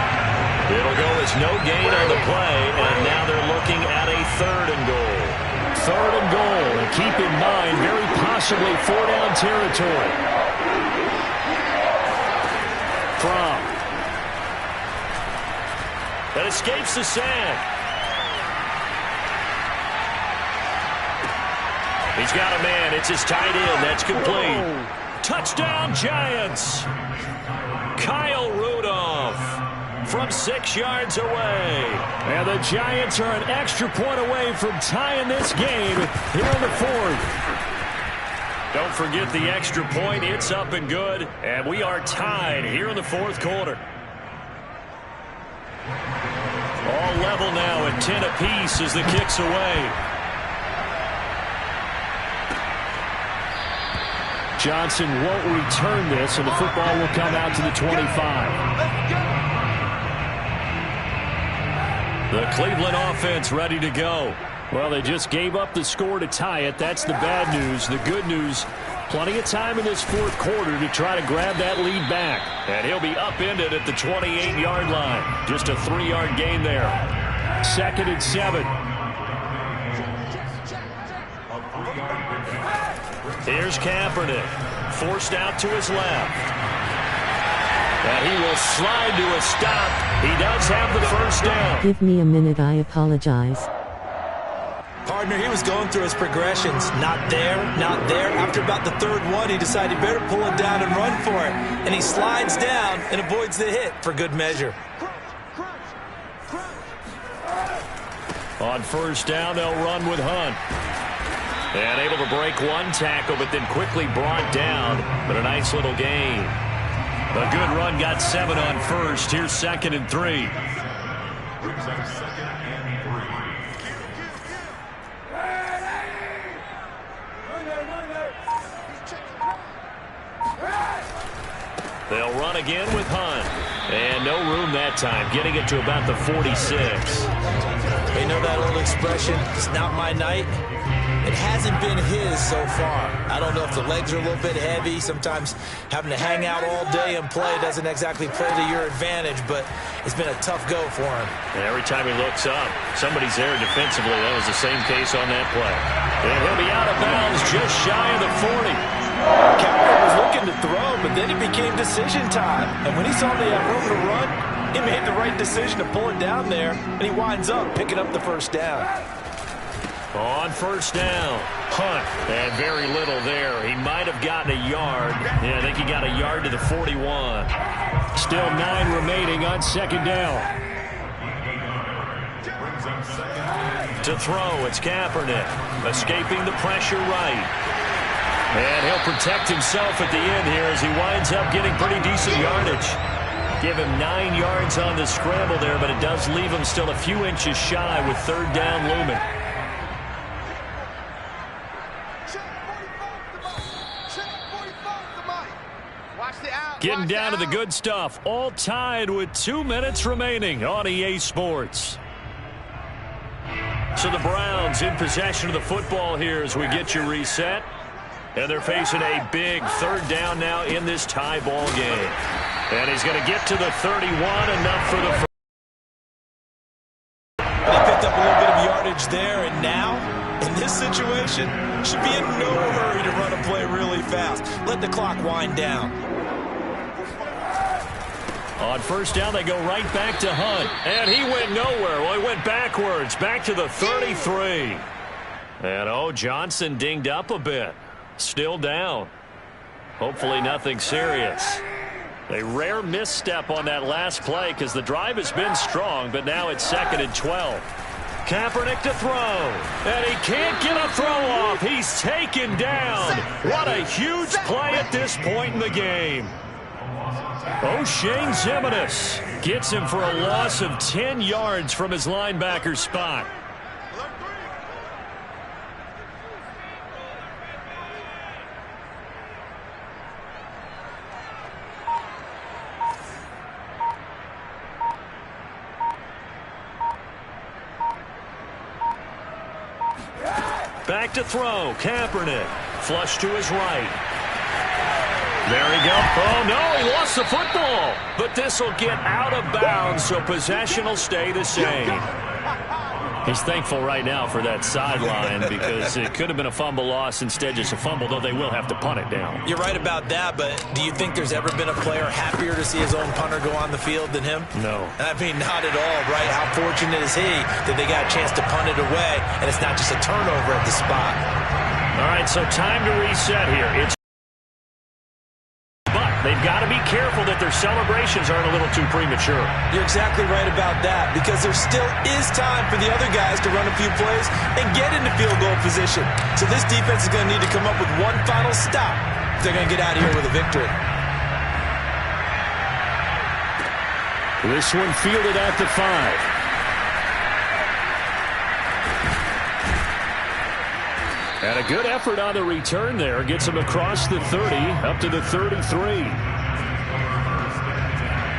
It'll go as no gain on the play, and now they're looking at a 3rd and goal. 3rd and goal, and keep in mind, very possibly 4-down territory. That escapes the sack. He's got a man. It's his tight end. That's complete. Touchdown, Giants. Kyle Rudolph from 6 yards away. And the Giants are an extra point away from tying this game here in the 4th. Don't forget the extra point. It's up and good. And we are tied here in the 4th quarter. All level now at 10 apiece as the kick's away. Johnson won't return this, and the football will come out to the 25. The Cleveland offense ready to go. Well, they just gave up the score to tie it. That's the bad news. The good news, plenty of time in this 4th quarter to try to grab that lead back. And he'll be upended at the 28-yard line. Just a 3-yard gain there. 2nd and 7. Here's Kaepernick. Forced out to his left. And he will slide to a stop. He does have the 1st down. Give me a minute, I apologize. Partner, he was going through his progressions. Not there, not there. After about the 3rd one, he decided he better pull it down and run for it. And he slides down and avoids the hit for good measure. On 1st down, they'll run with Hunt. And able to break 1 tackle, but then quickly brought down. But a nice little gain. A good run got 7 on 1st. Here's 2nd and 3. They'll run again with Hunt. And no room that time, getting it to about the 46. You know that old expression, it's not my night? It hasn't been his so far. I don't know if the legs are a little bit heavy. Sometimes having to hang out all day and play doesn't exactly play to your advantage, but it's been a tough go for him. And every time he looks up, somebody's there defensively. That was the same case on that play. And he'll be out of bounds just shy of the 40. Kaepernick was looking to throw, but then it became decision time. And when he saw they had room to run, he made the right decision to pull it down there, and he winds up picking up the 1st down. On 1st down, Hunt, and very little there. He might have gotten a yard. Yeah, I think he got a yard to the 41. Still 9 remaining on 2nd down. To throw, it's Kaepernick, escaping the pressure right. And he'll protect himself at the end here as he winds up getting pretty decent yardage. Give him 9 yards on the scramble there, but it does leave him still a few inches shy with 3rd down looming. Getting down to the good stuff. All tied with 2 minutes remaining on EA Sports. So the Browns in possession of the football here as we get you reset. And they're facing a big 3rd down now in this tie ball game. And he's going to get to the 31, enough for the first. They picked up a little bit of yardage there, and now, in this situation, should be in no hurry to run a play really fast. Let the clock wind down. On 1st down, they go right back to Hunt. And he went nowhere. Well, he went backwards, back to the 33. And, Johnson dinged up a bit. Still down. Hopefully nothing serious. A rare misstep on that last play because the drive has been strong, but now it's 2nd and 12. Kaepernick to throw, and he can't get a throw off. He's taken down. What a huge play at this point in the game. O'Shane Ximines gets him for a loss of 10 yards from his linebacker spot. Back to throw. Kaepernick. Flush to his right. There we go. Oh, no, he lost the football. But this will get out of bounds, so possession will stay the same. He's thankful right now for that sideline because it could have been a fumble loss, instead just a fumble, though they will have to punt it down. You're right about that, but do you think there's ever been a player happier to see his own punter go on the field than him? No. I mean, not at all, right? How fortunate is he that they got a chance to punt it away, and it's not just a turnover at the spot. All right, so time to reset here. They've got to be careful that their celebrations aren't a little too premature. You're exactly right about that, because there still is time for the other guys to run a few plays and get into field goal position. So this defense is going to need to come up with one final stop if they're going to get out of here with a victory. This one fielded at the 5. And a good effort on the return there. Gets him across the 30, up to the 33.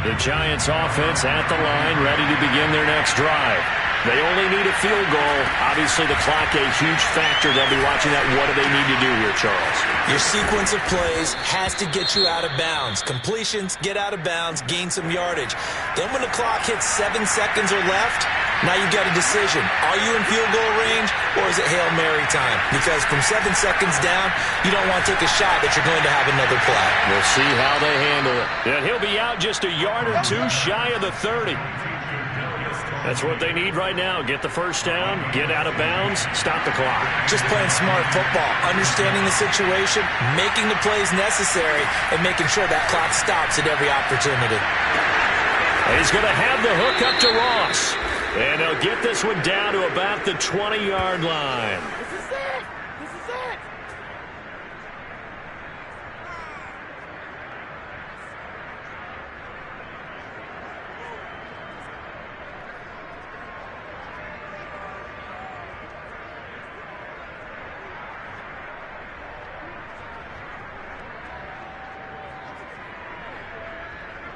The Giants offense at the line, ready to begin their next drive. They only need a field goal. Obviously, the clock a huge factor. They'll be watching that. What do they need to do here, Charles? Your sequence of plays has to get you out of bounds. Completions, get out of bounds, gain some yardage. Then when the clock hits 7 seconds or left, now you've got a decision. Are you in field goal range, or is it Hail Mary time? Because from 7 seconds down, you don't want to take a shot that you're going to have another play. We'll see how they handle it. And he'll be out just a yard or two shy of the 30. That's what they need right now. Get the first down, get out of bounds, stop the clock. Just playing smart football, understanding the situation, making the plays necessary, and making sure that clock stops at every opportunity. And he's going to have the hook up to Ross. And he'll get this one down to about the 20-yard line. This is it. This is it.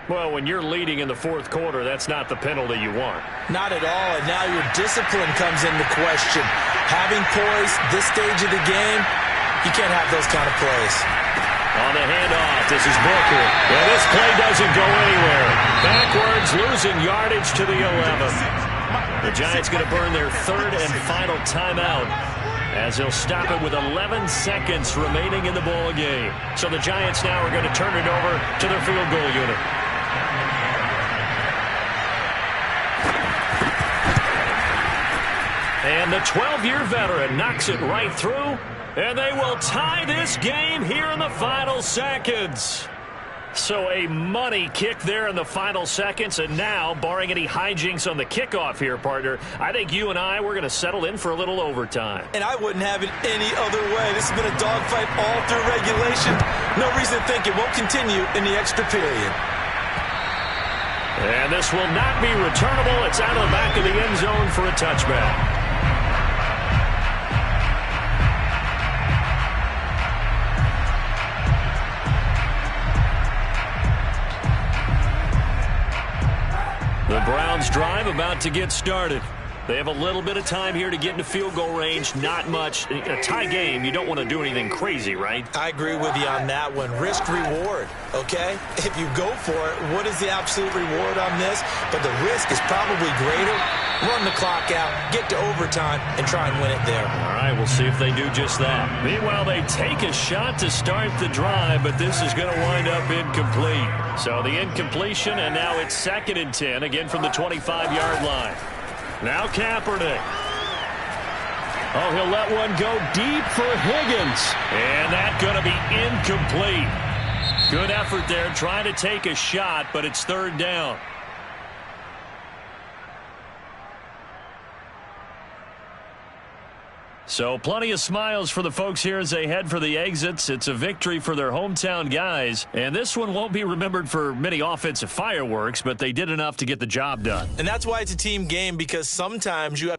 Well, when you're leading in the fourth quarter, that's not the penalty you want. Not at all, and now your discipline comes into question. Having poise this stage of the game, you can't have those kind of plays. On the handoff, this is Booker. Well, this play doesn't go anywhere. Backwards, losing yardage to the 11. The Giants going to burn their third and final timeout, as they'll stop it with 11 seconds remaining in the ball game. So the Giants now are going to turn it over to their field goal unit. And the 12-year veteran knocks it right through, and they will tie this game here in the final seconds. So a money kick there in the final seconds, and now, barring any hijinks on the kickoff here, partner, I think you and I, we're going to settle in for a little overtime. And I wouldn't have it any other way. This has been a dogfight all through regulation. No reason to think it won't continue in the extra period. And this will not be returnable. It's out of the back of the end zone for a touchback. The Browns drive about to get started. They have a little bit of time here to get into field goal range. Not much. A tie game, you don't want to do anything crazy, right? I agree with you on that one. Risk-reward, okay? If you go for it, what is the absolute reward on this? But the risk is probably greater. Run the clock out, get to overtime, and try and win it there. All right, we'll see if they do just that. Meanwhile, they take a shot to start the drive, but this is going to wind up incomplete. So the incompletion, and now it's 2nd and 10, again from the 25-yard line. Now Kaepernick. Oh, he'll let one go deep for Higgins. And that's going to be incomplete. Good effort there, trying to take a shot, but it's third down. So plenty of smiles for the folks here as they head for the exits. It's a victory for their hometown guys. And this one won't be remembered for many offensive fireworks, but they did enough to get the job done. And that's why it's a team game, because sometimes you have